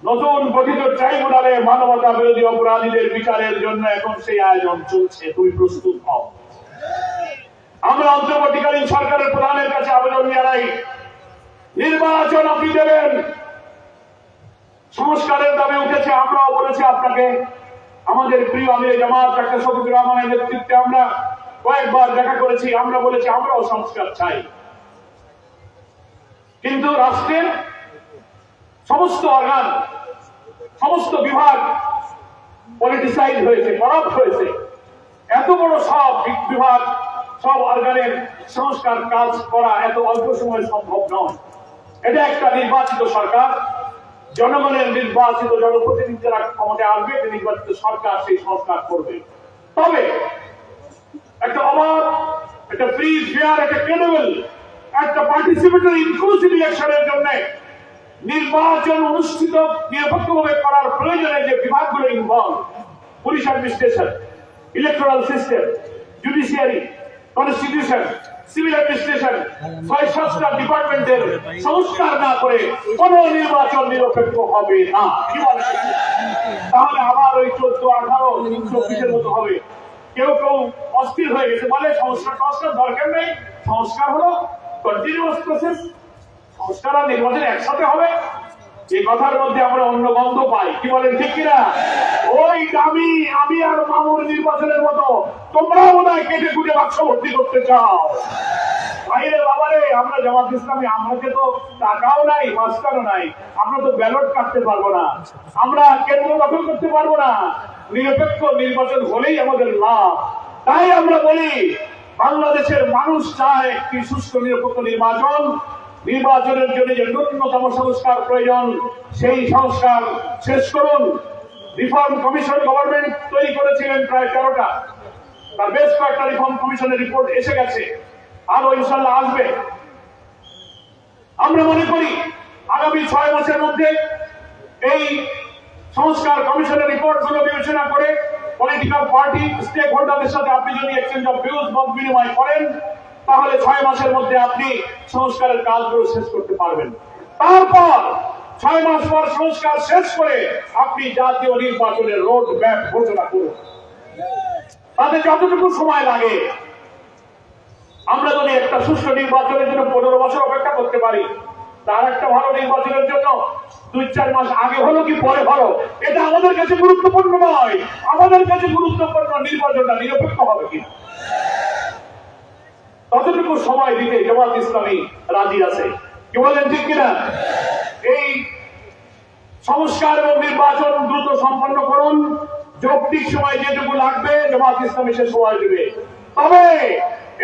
[SPEAKER 1] নতুন গঠিত ট্রাইব্যুনালে মানবতা বিরোধী অপরাধীদের বিচারের জন্য এখন সেই আয়োজন চলছে। তুমি প্রস্তুত হও। আমরা অন্তর্বর্তীকালীন সরকারের প্রধানের কাছে আবেদন জানাই, নির্বাচন আপনি দেবেন। সংস্কারের দাবি উঠেছে, আমরাও বলেছি আপনাকে। আমাদের প্রিয় আমির জামাত ডাক্তার শফিকুর রহমানের নেতৃত্বে আমরা কয়েকবার দেখা করেছি। আমরা বলেছি আমরাও সংস্কার চাই, কিন্তু রাষ্ট্রের সমস্ত অর্গান, সমস্ত বিভাগ পলিটিসাইজ হয়েছে, করাপ্ট হয়েছে। এত বড় সব বিভাগ, সব অর্গানের সংস্কার কাজ করা এত অল্প সময়ে সম্ভব নয়। এটা একটা নির্বাচিত সরকার, জনগণের নির্বাচিত জনপ্রতিনিধি যারা ক্ষমতায় আসবে, নির্বাচিত সরকার সেই সংস্কার করবে। তবে একটা অবাধ, একটা ফ্রি, ফেয়ার, একটা ক্রেডিবল, একটা পার্টিসিপেটরি ইনক্লুসিভ ইলেকশনের জন্য নির্বাচন অনুষ্ঠিত নিরপেক্ষভাবে করার প্রয়োজনে যে বিভাগগুলো involve, police administration, electoral system, judiciary, constitution, civil administration ৬-৭টা ডিপার্টমেন্টের সংস্কার না করে কোন নির্বাচন নিরপেক্ষ হবে না। কি বলে? তাহলে আবার ওই ১৪-১৮ ২৪-এর মতো হবে। কেউ কেউ অস্থির হয়ে গেছে, বলে সংস্কার দরকার নেই, সংস্কার হলো কন্টিনিউয়াস প্রসেস, সংস্কার আর নির্বাচন একসাথে হবে। এই কথার মধ্যে আমরা অন্য গন্ধ পাই। কি বলেন, ঠিক কিনা? ওই আমি আর মামুর নির্বাচনের মতো তোমরাও বোধ হয় কেটে কুটে বাক্স ভর্তি করতে চাও। বাইরে বাবারে, আমরা জামাত ইসলামী, আমাকে তো টাকাও নাই, মাস্টারও নাই, আমরা তো ব্যালট কাটতে পারবো না, আমরা কেন্দ্র দখল করতে পারবো না। নিরপেক্ষ নির্বাচন হলেই আমাদের লাভ। তাই আমরা বলি, বাংলাদেশের মানুষ চায় একটি সুষ্ঠু নিরপেক্ষ নির্বাচন। নির্বাচনের জন্য যে ন্যূনতম সংস্কার প্রয়োজন, সেই সংস্কার শেষ করুন। রিফর্ম কমিশন গভর্নমেন্ট তৈরি করেছিলেন প্রায় 13টা, তার বেশ কয়েকটা রিফর্ম কমিশনের রিপোর্ট এসে গেছে, আরো ইনশাল্লাহ আসবে। আমরা মনে করি আগামী 6 মাসের মধ্যে এই সংস্কার কমিশনের রিপোর্ট গুলো বিবেচনা করে পলিটিক্যাল পার্টি স্টেক হোল্ডারদের সাথে আপনি যদি এক্সচেঞ্জ অফ ভিউজ মত বিনিময় করেন, তাহলে 6 মাসের মধ্যে আপনি সংস্কারের কাজগুলো শেষ করতে পারবেন। তারপর 6 মাস পর সংস্কার শেষ করে আপনি জাতীয় নির্বাচনের রোড ম্যাপ ঘোষণা করুন। তাতে যতটুকু সময় লাগে, আমরা যদি একটা সুষ্ঠু নির্বাচনের জন্য 15 বছর অপেক্ষা করতে পারি, তার একটা ভালো নির্বাচনের জন্য 2-4 মাস আগে হলো কি পরে হলো, এটা আমাদের কাছে গুরুত্বপূর্ণ নয়। আমাদের কাছে গুরুত্বপূর্ণ নির্বাচনটা নিরপেক্ষ হবে কিনা। ততটুকু সময় দিতে জামাত ইসলামী রাজি আছে। কি বলেন, ঠিক কিনা? এই সংস্কার এবং নির্বাচন দ্রুত সম্পন্ন করুন। যৌক্তিক সময় যেটুকু লাগবে জামাত ইসলামী সে সময় দেবে। তবে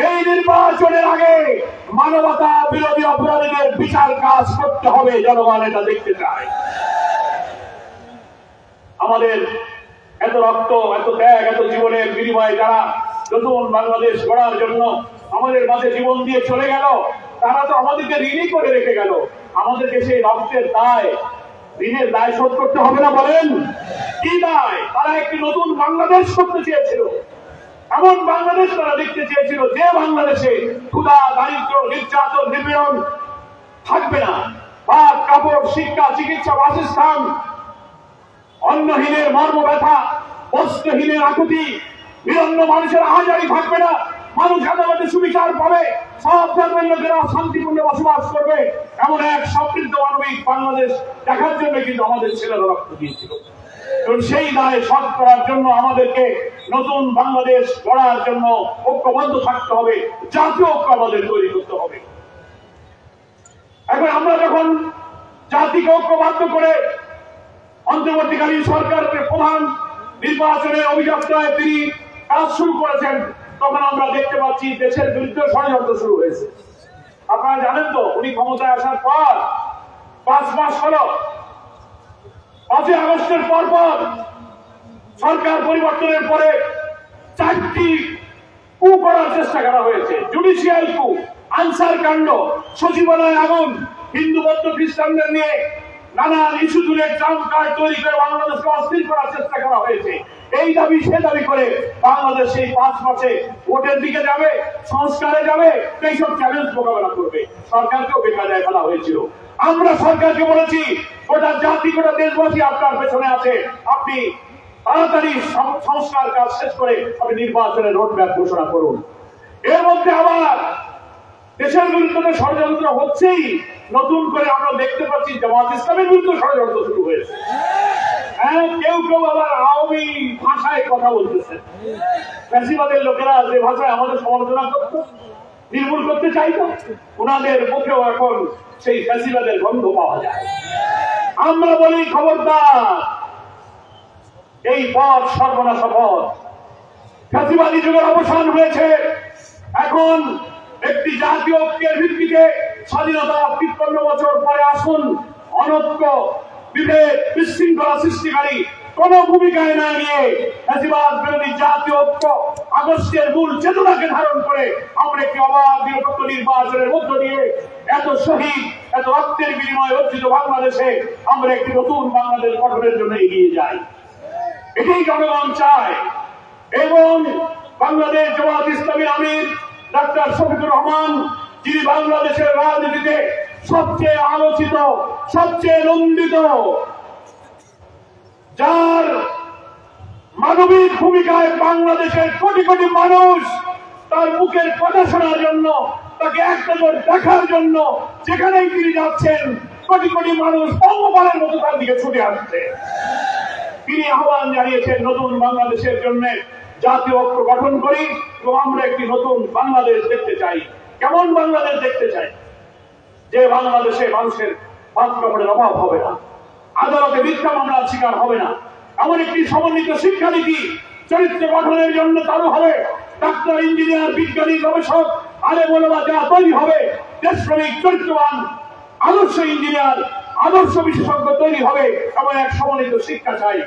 [SPEAKER 1] এই নির্বাচনের আগে মানবতা বিরোধী অপরাধীদের বিচার কাজ করতে হবে। জনগণ এটা দেখতে চায়। আমাদের এত রক্ত, এত ত্যাগ, এত জীবনের বিনিময়ে যারা নতুন বাংলাদেশ গড়ার জন্য আমাদের মাঝে জীবন দিয়ে চলে গেল, তারা তো আমাদেরকে ঋণী করে রেখে গেল। আমাদেরকে সেই রক্তের দায়, ঋণের দায় শোধ করতে হবে না? বলেন, কি দায়? তারা একটি নতুন বাংলাদেশ করতে চেয়েছিল, এমন বাংলাদেশ তারা দেখতে চেয়েছিল যে বাংলাদেশে ক্ষুধা, দারিদ্র, নির্যাতন, নিপীড়ন থাকবে না। ভাত, কাপড়, শিক্ষা, চিকিৎসা, বাসস্থান, অন্নহীনের মর্ম ব্যথা, বস্ত্রহীনের আকুতি, নিরন্ন মানুষের আহাজারি থাকবে না। মানুষ আদালতে সুবিচার পাবে, সব ধর্মের লোকেরা শান্তিপূর্ণ বসবাস করবে। এমন এক সমৃদ্ধ মানবিক বাংলাদেশ দেখার জন্য কিন্তু আমাদের ছেলেরা রক্ত দিয়েছিল। সেই দায় শোধ করার জন্য আমাদেরকে নতুন বাংলাদেশ গড়ার জন্য ঐক্যবদ্ধ থাকতে হবে, জাতীয় ঐক্য আমাদের তৈরি করতে হবে। এখন আমরা যখন জাতিকে ঐক্যবদ্ধ করে অন্তর্বর্তীকালীন সরকারের প্রধান নির্বাচনের অভিযাত্রায় তিনি কাজ শুরু করেছেন, তখন আমরা দেখতে পাচ্ছি দেশের বিরুদ্ধে ষড়যন্ত্র শুরু হয়েছে। আপনারা জানেন তো, উনি ক্ষমতায় আসার পর 5 মাস হল, 5 আগস্টের পর সরকার পরিবর্তনের পরে 4টি কু করার চেষ্টা করা হয়েছে। জুডিশিয়াল কু, আনসার কাণ্ড, সচিবালয় আগুন, হিন্দু বৌদ্ধ খ্রিস্টানদের নিয়ে নানান ইস্যু তুলে ট্রাম্প কার্ড তৈরি করে বাংলাদেশকে অস্থির করার চেষ্টা করা হয়েছে। এই দাবি সে দাবি করে বাংলাদেশ এই 5 মাসে ভোটের দিকে যাবে, সংস্কারে যাবে, এইসব চ্যালেঞ্জ মোকাবেলা করবে। সরকারকেও বেকায়দায় ফেলা হয়েছিল। আমরা সরকারকে বলেছি, গোটা জাতি, গোটা দেশবাসী আপনার পেছনে আছে, আপনি তাড়াতাড়ি সংস্কার কাজ শেষ করে আপনি নির্বাচনের রোডম্যাপ ঘোষণা করুন। এর মধ্যে আবার দেশের বিরুদ্ধে ষড়যন্ত্র হচ্ছেই, নতুন করে আমরা দেখতে পাচ্ছি জামাত ইসলামের বিরুদ্ধে ষড়যন্ত্র শুরু হয়েছে। হ্যাঁ, কেউ কেউ আবার আওয়ামী ভাষায় কথা বলতেছে। ফ্যাসিবাদের লোকেরা যে ভাষায় আমাদের সমালোচনা করত, নির্মূল করতে চাইত, ওনাদের মুখেও এখন সেই ফ্যাসিবাদের গন্ধ পাওয়া যায়। আমরা বলি, খবরদার, এই পথ সর্বনাশা পথ। ফ্যাসিবাদী যুগের অবসান হয়েছে। এখন একটি জাতীয় ঐক্যের ভিত্তিতে স্বাধীনতা 53 বছর পরে আসুন অনৈক্য, বিভেদ, বিশৃঙ্খলা সৃষ্টিকারী কোন ভূমিকায় না নিয়ে ফ্যাসিবাদ বিরোধী জাতীয় ঐক্য আগস্টের মূল চেতনাকে ধারণ করে আমরা একটি অবাধ নিরপেক্ষ নির্বাচনের মধ্য দিয়ে এত শহীদ, এত রক্তের বিনিময়ে অর্জিত বাংলাদেশে আমরা একটি নতুন বাংলাদেশ গঠনের জন্য এগিয়ে যাই। এটাই জনগণ চায়। এবং বাংলাদেশ জামাত ইসলামী আমির ডাক্তার শফিকুর রহমান, যিনি বাংলাদেশের রাজনীতিতে সবচেয়ে আলোচিত, সবচেয়ে নন্দিত, যার মানবিক ভূমিকায় বাংলাদেশের কোটি কোটি মানুষ তার মুখের কথা শোনার জন্য, তাকে এক নজর দেখার জন্য যেখানেই তিনি যাচ্ছেন কোটি কোটি মানুষ পঙ্গপালের মতো তার দিকে ছুটে আসছে। তিনি আহ্বান জানিয়েছেন নতুন বাংলাদেশের জন্য জাতীয় ঐক্য গঠন করি এবং আমরা একটি নতুন বাংলাদেশ দেখতে চাই। কেমন বাংলাদেশ দেখতে চাই? যে বাংলাদেশে মানুষের ভাত কাপড়ের অভাব হবে না, আদালতে মিথ্যা মামলার শিকার হবে না, এমন একটি সমন্বিত শিক্ষানীতি চরিত্র গঠনের জন্য চালু হবে। ডাক্তার, ইঞ্জিনিয়ার, বিজ্ঞানী, গবেষক, আলেম ওলামা যা তৈরি হবে, দেশপ্রেমিক, চরিত্রবান, আদর্শ ইঞ্জিনিয়ার, আদর্শ বিশেষজ্ঞ তৈরি হবে, এমন এক সমন্বিত শিক্ষা চাই।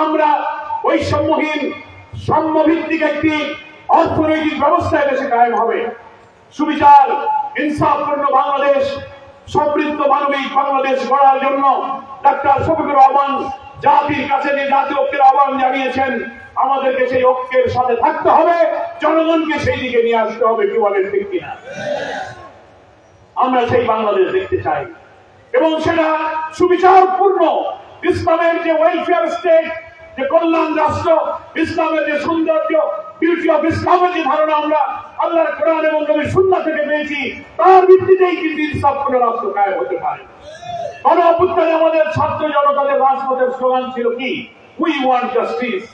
[SPEAKER 1] আমরা বৈষম্যহীন, সাম্যভিত্তিক একটি অর্থনৈতিক ব্যবস্থায় দেশে কায়েম হবে। সুবিচার, ইনসাফপূর্ণ বাংলাদেশ, সমৃদ্ধ মানবিক বাংলাদেশ গড়ার জন্য ডাক্তার শফিকুর রহমান জাতির কাছে যে জাতীয় ঐক্যের আহ্বান জানিয়েছেন, আমাদেরকে সেই ঐক্যের সাথে থাকতে হবে, জনগণকে সেই দিকে নিয়ে আসতে হবে। কি বলেন, ঠিক কিনা? আমরা সেই বাংলাদেশ দেখতে চাই এবং সেটা সুবিচারপূর্ণ। ইসলামের যে ওয়েলফেয়ার স্টেট, যে কল্যাণ রাষ্ট্র, ইসলামের যে সৌন্দর্য, বিউটি অফ ইসলামের যে ধারণা আমরা আল্লাহর কোরআন এবং নবীর সুন্নাহ থেকে পেয়েছি, তার ভিত্তিতেই কিন্তু ইনসাফপূর্ণ রাষ্ট্র কায়েম হতে পারে। গণ অভ্যুত্থানে আমাদের ছাত্র জনতাদের রাজপথের স্লোগান ছিল কি? We want justice,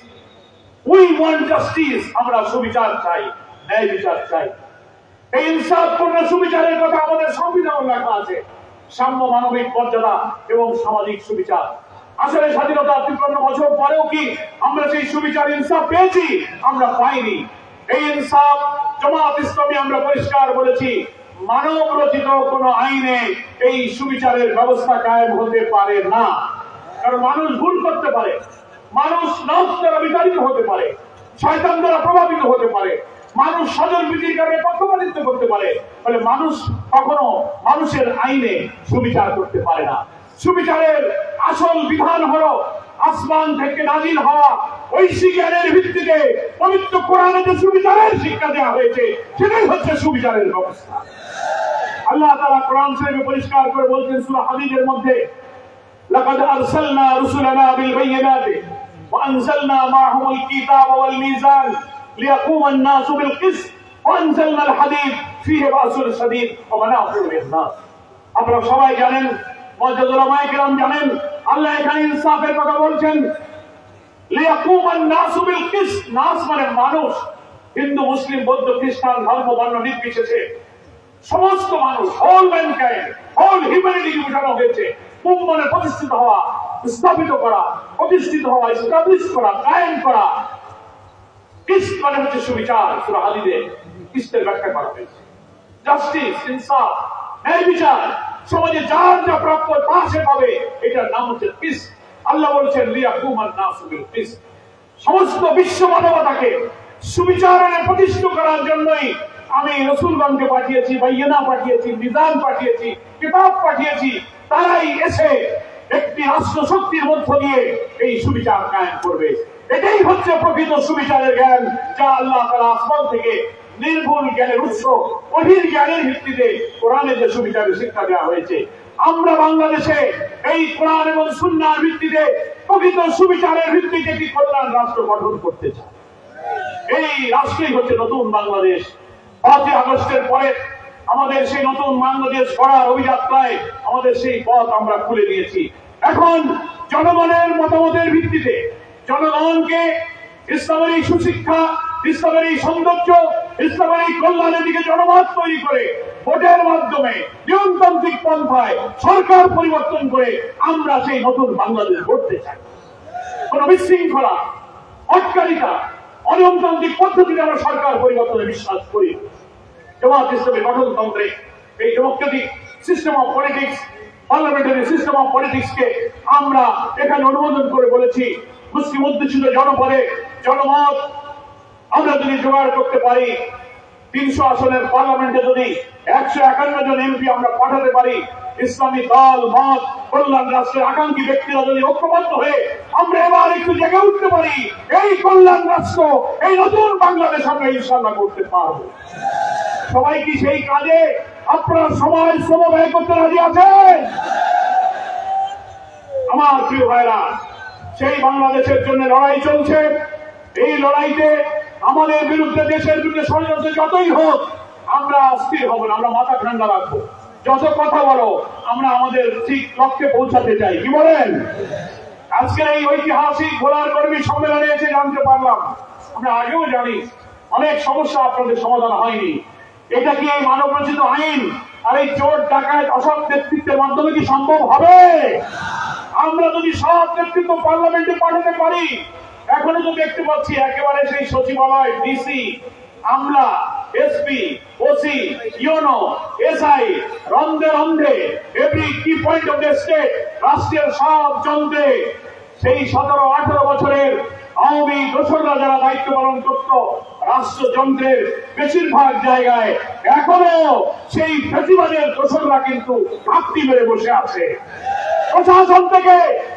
[SPEAKER 1] we want justice. আমরা সুবিচার চাই, ন্যায় বিচার চাই। এই ইনসাফপূর্ণ সুবিচারের কথা আমাদের সংবিধানে লেখা আছে। সাম্য, মানবিক মর্যাদা এবং সামাজিক সুবিচার। আসলে স্বাধীনতা 53 বছর পরেও কি আমরা সেই সুবিচার, ইনসাফ পেয়েছি? আমরা পাইনি। এই ইনসাফ জামাত ইসলামী আমরা পরিষ্কার বলেছি, মানব রচিত কোন আইনে এই সুবিচারের ব্যবস্থা কায়েম হতে পারে না। কারণ মানুষ ভুল করতে পারে, মানুষ নফস দ্বারা বিতাড়িত হতে পারে, শয়তান দ্বারা প্রভাবিত হতে পারে, মানুষ স্বজন প্রীতির কারণে পক্ষপাতিত্ব করতে পারে। ফলে মানুষ কখনো মানুষের আইনে সুবিচার করতে পারে না। সুবিচারের আসল বিধান হলো আসমান থেকে নাজিল হওয়া ঐশী জ্ঞানের ভিত্তিতে পবিত্র কোরআনে যে সুবিচারের শিক্ষা দেওয়া হয়েছে, সেটাই হচ্ছে সুবিচারের ব্যবস্থা। আল্লাহ তাআলা কোরআন শরীফে পরিষ্কার করে বলছেন সূরা হাদীদের মধ্যে, লাকাদ আরসালনা রুসুলানা বিল বাইয়িনাতি ওয়া আনজালনা মাআহুমুল কিতাবা ওয়াল মিজান লিয়াকুমা আন-নাসু বিল কিসত ওয়া আনজালনা আল হাদীদ ফীহি বাসুন শাদীদ ওয়া মানাফিউ লিন-নাস। আপনারা সবাই জানেন, মুজাদ্দিদ উলামায়ে কেরাম জানেন, আল্লাহ এখানে ইনসাফের কথা বলছেন। লিয়াকুমা আন-নাসু বিল কিসত, নাস মানে মানুষ, হিন্দু, মুসলিম, বৌদ্ধ, খ্রিস্টান, ধর্ম, বর্ণ নির্বিশেষে সমস্ত মানুষ, হোল ম্যানকাইন্ড, হোল হিউম্যানিটি বোঝানো হয়েছে। মানে প্রতিষ্ঠিত হওয়া, স্থাপিত করা, প্রতিষ্ঠিত হওয়া, এস্টাবলিশ করা, কায়েম করা। কিসত মানে হচ্ছে সুবিচার। সূরা হাদীদে কিসতের ব্যাখ্যা করা হয়েছে জাস্টিস, ইনসাফ, ন্যায় বিচার। সমাজে যার যা প্রাপ্য তা সে পাবে, এটার নাম হচ্ছে কিসত। আল্লাহ বলছেন লিয়াকুমান নাসু বিল কিসত। সমস্ত বিশ্ব মানবতাকে সুবিচারে প্রতিষ্ঠিত করার জন্যই আমি রাসূলগণকে পাঠিয়েছি, বাইয়িনা পাঠিয়েছি, মিজান পাঠিয়েছি, কিতাব পাঠিয়েছি। তারাই এসে একটি রাষ্ট্র শক্তির মধ্য দিয়ে এই সুবিচার কায়েম করবে। এটাই হচ্ছে প্রকৃত সুবিচারের জ্ঞান, যা আল্লাহ তাআলা আসমান থেকে নির্ভুল জ্ঞানের উৎস, অধীর জ্ঞানের ভিত্তিতে কোরআনে যে সুবিচারের শিক্ষা দেওয়া হয়েছে। আমরা বাংলাদেশে এই কোরআন এবং সুন্নাহর ভিত্তিতে প্রকৃত সুবিচারের ভিত্তিতে একটি কল্যাণ রাষ্ট্র গঠন করতে চাই। এই রাষ্ট্রই হচ্ছে নতুন বাংলাদেশ। 5 আগস্টের পরে আমাদের সেই নতুন বাংলাদেশ গড়ার অভিযাত্রায় আমাদের সেই পথ আমরা খুলে দিয়েছি। এখন জনগণের মতামতের ভিত্তিতে জনগণকে ইসলামের এই সুশিক্ষা, ইসলামের এই সৌন্দর্য, ইসলামের এই কল্যাণের দিকে জনমত তৈরি করে ভোটের মাধ্যমে নিয়মতান্ত্রিক পন্থায় সরকার পরিবর্তন করে আমরা সেই নতুন বাংলাদেশ গড়তে চাই। কোন বিশৃঙ্খলা, অট্টালিকা, অনিয়মতান্ত্রিক পদ্ধতিতে আমরা সরকার পরিবর্তনে বিশ্বাস করি। জামাত ইসলামী গঠনতন্ত্রে এই democratic system of politics, parliamentary system of পলিটিক্সকে আমরা এখানে অনুমোদন করে বলেছি, মুসলিম অধ্যুষিত জনপদে জনমত আমরা যদি জোগাড় করতে পারি, 300 আসনের পার্লামেন্টে যদি 151 জন এমপি আমরা পাঠাতে পারি, ইসলামী দল মত কল্যাণ রাষ্ট্রের আকাঙ্ক্ষী ব্যক্তিরা যদি ঐক্যবদ্ধ হয়ে আমরা এবার একটু জেগে উঠতে পারি, এই কল্যাণ রাষ্ট্র, এই নতুন বাংলাদেশ আমরা ইনশাআল্লাহ করতে পারবো। সবাই কি সেই কাজে আপনারা সময় শ্রম ব্যয় করতে রাজি আছেন? আমার প্রিয় ভাইরা, সেই বাংলাদেশের জন্য লড়াই চলছে। এই লড়াইতে আমাদের বিরুদ্ধে, দেশের বিরুদ্ধে ষড়যন্ত্র যতই হোক, আমরা স্থির হব না, আমরা মাথা ঠান্ডা রাখবো। যত কথা বলো, আমরা আমাদের ঠিক লক্ষ্যে পৌঁছাতে চাই। কি বলেন? আজকের এই ঐতিহাসিক ভোলার কর্মী সম্মেলনে এসে জানতে পারলাম, আমরা আগেও জানি অনেক সমস্যা আপনাদের সমাধান হয়নি। এটা কি এই মানব রচিত আইন আর এই চোর ডাকাত অসৎ নেতৃত্বের মাধ্যমে কি সম্ভব হবে? আমরা যদি সৎ নেতৃত্ব পার্লামেন্টে পাঠাতে পারি, এখনো তো দেখতে পাচ্ছি একেবারে সেই সচিবালয়, ডিসি, আমলা, এসপি, ওসি, ইউনো, এসআই, রন্ধে রন্ধে every key point of the state, রাষ্ট্রের সব যন্ত্রে সেই 17-18 বছরের আওয়ামী দোসররা যারা দায়িত্ব পালন করত, রাষ্ট্রযন্ত্রের বেশিরভাগ জায়গায় এখনো সেই ফেসিবাদের দোসররা কিন্তু ঘাপটি মেরে বসে আছে। প্রশাসন থেকে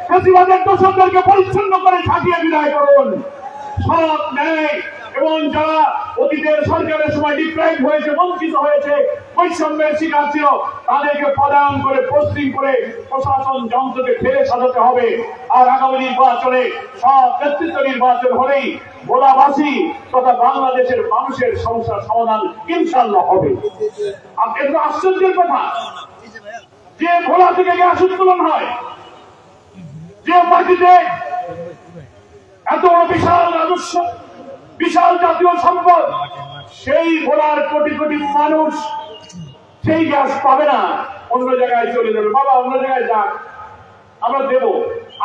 [SPEAKER 1] ফেসিবাদের দোসরদেরকে পরিচ্ছন্ন করে ছাটিয়ে বিদায় করুন। সব ন্যায় এবং যারা অতীতের সরকারের সময় ডিপ্রাইভ হয়েছে, বঞ্চিত হয়েছে, বৈষম্যের শিকার ছিল, তাদেরকে পদায়ন করে পোস্টিং করে প্রশাসন যন্ত্রকে ফেলে সাজাতে হবে। আর আগামী নির্বাচনে সব নেতৃত্ব নির্বাচন হলেই ভোলাবাসী তথা বাংলাদেশের মানুষের সমস্যার সমাধান ইনশাআল্লাহ হবে। আর এটা আশ্চর্যের কথা যে ভোলা থেকে গ্যাস উত্তোলন হয়, যে মাটিতে এত বিশাল রাজস্ব, বিশাল জাতীয় সম্পদ, সেই ভোলার কোটি কোটি মানুষ সেই গ্যাস পাবে না, অন্য জায়গায় চলে যাবে। বাবা অন্য জায়গায় যাক, আমরা দেবো,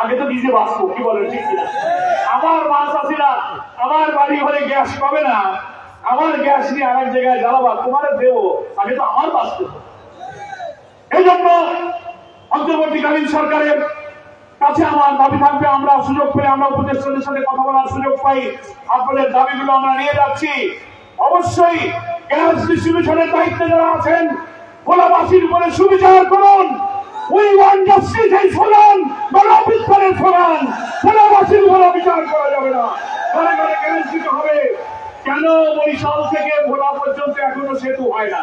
[SPEAKER 1] আগে তো নিজে বাঁচবো। কি বলেন? ঠিক কিনা? আমার মা চাষিরা আমার বাড়ি ঘরে গ্যাস পাবে না, আমার গ্যাস নিয়ে আর এক জায়গায় জ্বালাবা, তোমার দেবো, আগে তো আমার বাঁচতে। এই জন্য অন্তর্বর্তীকালীন সরকারের কাছে আমার দাবি থাকবে, আমরা সুযোগ পেলে, আমরা উপদেষ্টাদের সাথে কথা বলার সুযোগ পাই, আপনাদের দাবিগুলো আমরা নিয়ে যাচ্ছি। অবশ্যই গ্যাস ডিস্ট্রিবিউশনের দায়িত্বে যারা আছেন, ভোলাবাসীর উপরে সুবিচার করুন। উই ওয়ান্ট জাস্টিস, এই স্লোগান গণঅভ্যুত্থানের স্লোগান। ভোলাবাসীর উপরে বিচার করা যাবে না, ঘরে ঘরে গ্যাস দিতে হবে। কেন বরিশাল থেকে ভোলা পর্যন্ত এখনো সেতু হয় না?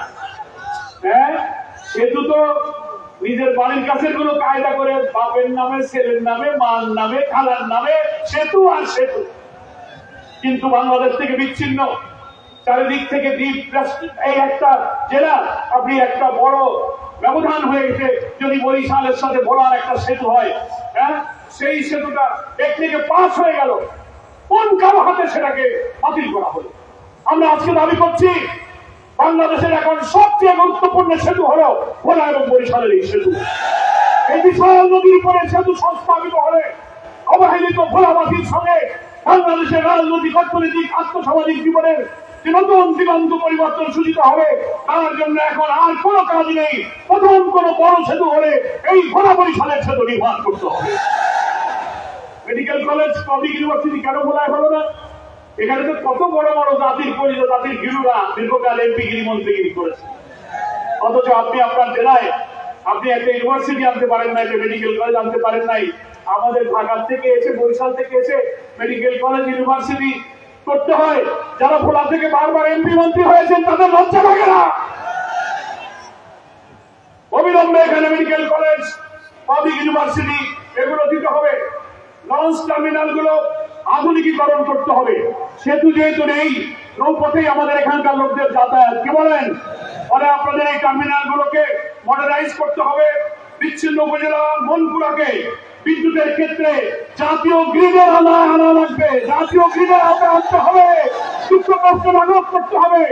[SPEAKER 1] হ্যাঁ, সেতু তো নিজের বাড়ির কাছে কোনো কায়দা করে বাপের নামে, ছেলের নামে, মার নামে, খালার নামে সেতু আর সেতু। কিন্তু বাংলাদেশ থেকে বিচ্ছিন্ন, চারিদিক থেকে দ্বীপ, এই একটা জেলা, আপনি একটা বড় ব্যবধান হয়ে গেছে। যদি বরিশালের সাথে ভোলার একটা সেতু হয়, হ্যাঁ, সেই সেতুটা এক থেকে পাস হয়ে গেল, কোন কারো হাতে সেটাকে বাতিল করা হলো? আমরা আজকে দাবি করছি, বাংলাদেশের এখন সবচেয়ে গুরুত্বপূর্ণ সেতু হলো ভোলা এবং বরিশালের এই সেতু। এই বিশাল নদীর উপরে সেতু সংস্থাপিত হলে অবহেলিত ভোলাবাসীর সঙ্গে বাংলাদেশের রাজনৈতিক, অর্থনৈতিক, আর্থসামাজিক জীবনের যে নতুন দিগন্ত পরিবর্তন সূচিত হবে, তার জন্য এখন আর কোনো কাজ নেই। প্রথম কোন বড় সেতু হলে এই ভোলা বরিশালের সেতু নির্মাণ করতে হবে। মেডিকেল কলেজ, পাবলিক ইউনিভার্সিটি কেন ভোলায় হলো না? এখানে তো কত বড় বড় জাতির পরিচিত, জাতির গিরুরা দীর্ঘকাল এমপিগিরি, মন্ত্রীগিরি করেছে, অথচ আপনি আপনার জেলায় আপনি একটা ইউনিভার্সিটি আনতে পারেন নাই, একটা মেডিকেল কলেজ আনতে পারেন নাই। আমাদের ঢাকা থেকে এসে, বরিশাল থেকে এসে মেডিকেল কলেজ, ইউনিভার্সিটি করতে হয়। যারা ভোলা থেকে বারবার এমপি মন্ত্রী হয়েছেন, তাদের লজ্জা লাগে না? অবিলম্বে এখানে মেডিকেল কলেজ, পাবলিক ইউনিভার্সিটি এগুলো দিতে হবে। লঞ্চ টার্মিনাল গুলো আধুনিকীকরণ করতে হবে। সেতু যেহেতু নেই, নৌপথেই আমাদের এখানকার লোকদের যাতায়াত। কি বলেন? ফলে আপনাদের এই টার্মিনাল গুলোকে মডার্নাইজ করতে হবে। বিচ্ছিন্ন উপজেলা মনপুরাকে বিদ্যুতের ক্ষেত্রে জাতীয় গ্রিডের আনা লাগবে, জাতীয় গ্রিডের আওতায় আনতে হবে, দুঃখ কষ্ট লাঘব করতে হবে।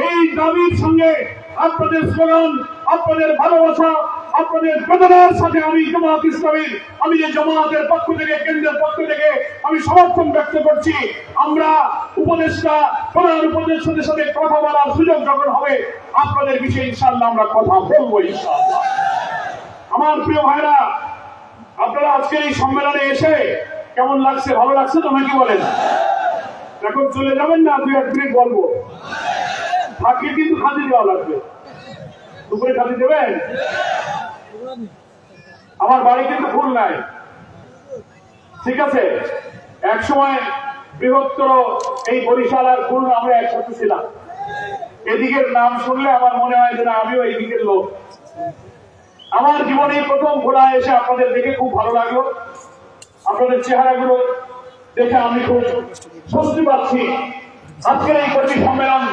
[SPEAKER 1] এই দাবির সঙ্গে আপনাদের স্লোগান, আপনাদের ভালোবাসা, আপনাদের বেদনার সাথে আমি জামাত ইসলামীর, আমি যে জামাতের পক্ষ থেকে, কেন্দ্রের পক্ষ থেকে আমি সমর্থন ব্যক্ত করছি। আমরা উপদেষ্টা, প্রধান উপদেষ্টাদের সাথে কথা বলার সুযোগ যখন হবে, আপনাদের বিষয়ে ইনশাআল্লাহ আমরা কথা বলবো ইনশাআল্লাহ। আমার প্রিয় ভাইরা, আপনারা আজকে এই সম্মেলনে এসে কেমন লাগছে? ভালো লাগছে তো নাকি বলেন? এখন চলে যাবেন না? 2-1 মিনিট বলবো, থাকলে কিন্তু খাতি দেওয়া লাগবে। দুপুরে খাতি দেবেন? আমার বাড়ি কিন্তু খুলনায়, ঠিক আছে। এক সময় বৃহত্তর এই বরিশাল আর খুলনা আমরা একসাথে ছিলাম। এদিকের নাম শুনলে আমার মনে হয় যে না, আমিও এই দিকের লোক। আমার জীবনে প্রথম ভোলা এসে আপনাদের দেখে খুব ভালো লাগলো। আপনাদের চেহারাগুলো দেখে আমি খুব স্বস্তি পাচ্ছি। আজকের এই কর্মী সম্মেলন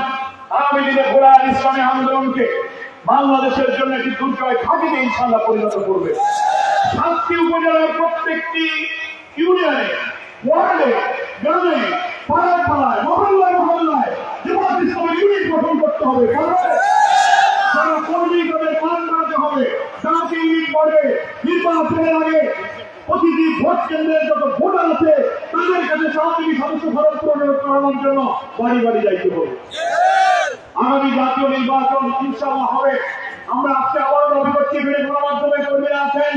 [SPEAKER 1] আগামী দিনে ভোলা ইসলামী আন্দোলনকে বাংলাদেশের জন্য একটি দুর্জয় ঘাঁটিতে ইনশাআল্লাহ পরিণত করবে। 7টি উপজেলার প্রত্যেকটি ইউনিয়নে, ওয়ার্ডে, গ্রামে, পাড়ায় পাড়ায়, মহল্লায় মহল্লায় জামাত ইসলামী ইউনিট গঠন করতে হবে। যারা কর্মী তাদের পালন করাতে হবে। জামাতে ইউনিট করে নির্বাচনের আগে প্রতিটি ভোট কেন্দ্রের যত ভোটার আছে তাদের কাছে সহযোগী সদস্য খরচ করানোর জন্য বাড়ি বাড়ি যাইতে হবে। আগামী জাতীয় নির্বাচন ইনশাআল্লাহ হবে। আমরা আজকে আবার দাবি করছি, বিভিন্ন গণমাধ্যমে কর্মীরা আছেন,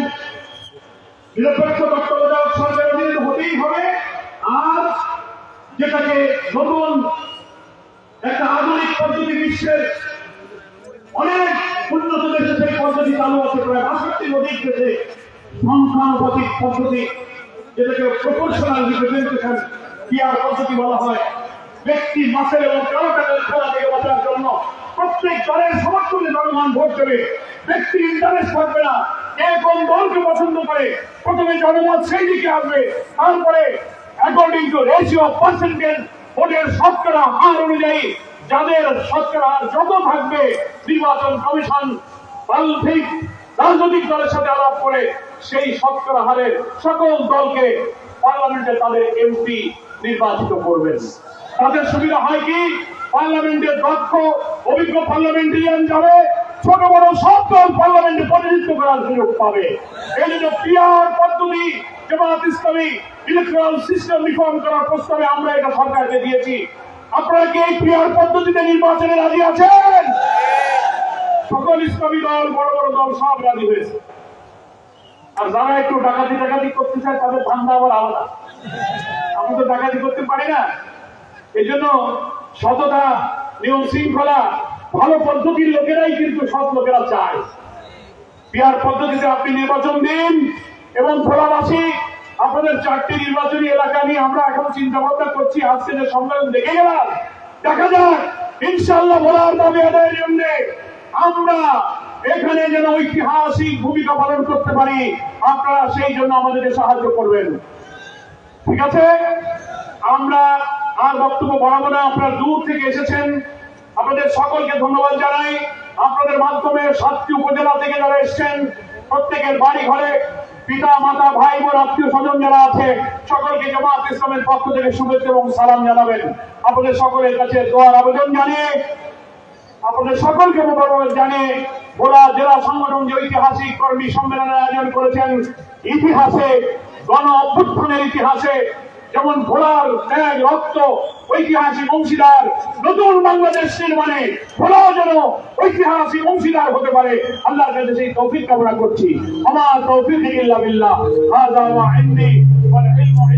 [SPEAKER 1] নিরপেক্ষ তত্ত্বাবধায়ক সরকারের অধীনে হতেই হবে। আর যেটাকে নতুন একটা আধুনিক পদ্ধতি, বিশ্বের অনেক উন্নত দেশে সেই পদ্ধতি চালু আছে, প্রায় ৬২ অধিক দেশে সংখ্যানুপাতিক পদ্ধতি, যেটাকে প্রপোর্শনাল রিপ্রেজেন্টেশন পিআর পদ্ধতি বলা হয়। ব্যক্তি মাসের এবং কারো টাকার খেলা থেকে বাঁচার জন্য প্রত্যেক দলের সমর্থনে জনগণ ভোট দেবে। ব্যক্তি ইন্টারেস্ট থাকবে না, কে কোন দলকে পছন্দ করে, প্রথমে জনমত সেই দিকে আসবে, তারপরে according to ratio of percentage ভোটের শতকরা হার অনুযায়ী যাদের শতকরা হার যত থাকবে, নির্বাচন কমিশন ঠিক রাজনৈতিক দলের সাথে আলাপ করে সেই শতকরা হারের সকল দলকে পার্লামেন্টে তাদের এমপি নির্বাচিত করবেন। তাদের সুবিধা হয় কি, পার্লামেন্টের দক্ষ অভিজ্ঞ পার্লামেন্টারিয়ান যাবে, ছোট বড় সব দল পার্লামেন্টে প্রতিনিধিত্ব করার সুযোগ পাবে। এই জন্য পিআর পদ্ধতি, Jamaat Islami electoral system reform করার প্রস্তাবে আমরা এটা সরকারকে দিয়েছি। আপনারা কি এই পিআর পদ্ধতিতে নির্বাচনে রাজি আছেন? সকল ইসলামী দল, বড় বড় দল সব রাজি হয়েছে। আর যারা একটু ডাকাতি করতে চায় তাদের ধান্দা আবার আলাদা। আমরা তো ডাকাতি করতে পারি না। এই জন্য সততা, নিয়ম শৃঙ্খলা, ভালো পদ্ধতির লোকেরাই কিন্তু সৎ লোকেরা চায়। পিআর পদ্ধতিতে আপনি নির্বাচন দিন এবং ভোলাবাসী আপনাদের 4টি নির্বাচনী এলাকা নিয়ে আমরা এখন চিন্তা ভাবনা করছি। আজকে যে সম্মেলন দেখে গেলাম, দেখা যাক ইনশাআল্লাহ ভোলার দাবি আদায়ের জন্য আমরা এখানে যেন ঐতিহাসিক ভূমিকা পালন করতে পারি। আপনারা সেই জন্য আমাদেরকে সাহায্য করবেন, ঠিক আছে? আমরা আর বক্তব্য বাড়াবো না। আপনারা দূর থেকে এসেছেন, আপনাদের সকলকে ধন্যবাদ জানাই। আপনাদের মাধ্যমে 7টি উপজেলা থেকে যারা এসেছেন, প্রত্যেকের বাড়ি ঘরে পিতা মাতা ভাই বোন আত্মীয় স্বজন যারা আছে, সকলকে জামাত ইসলামের পক্ষ থেকে শুভেচ্ছা এবং সালাম জানাবেন। আপনাদের সকলের কাছে দোয়ার আবেদন জানিয়ে, আপনাদের সকলকে মোবারক জানিয়ে, ভোলা জেলা সংগঠন যে ঐতিহাসিক কর্মী সম্মেলনের আয়োজন করেছেন, ইতিহাসে গণ অভ্যুত্থানের ইতিহাসে যেমন ভোলার ত্যাগ রক্ত ঐতিহাসিক অংশীদার, নতুন বাংলাদেশ নির্মাণে ভোলাও যেন ঐতিহাসিক অংশীদার হতে পারে, আল্লাহর কাছে সেই তৌফিক কামনা করছি। আমার তৌফিক ইল্লা বিল্লাহ। হাযা ওয়া ইন্নী ওয়াল ইলমু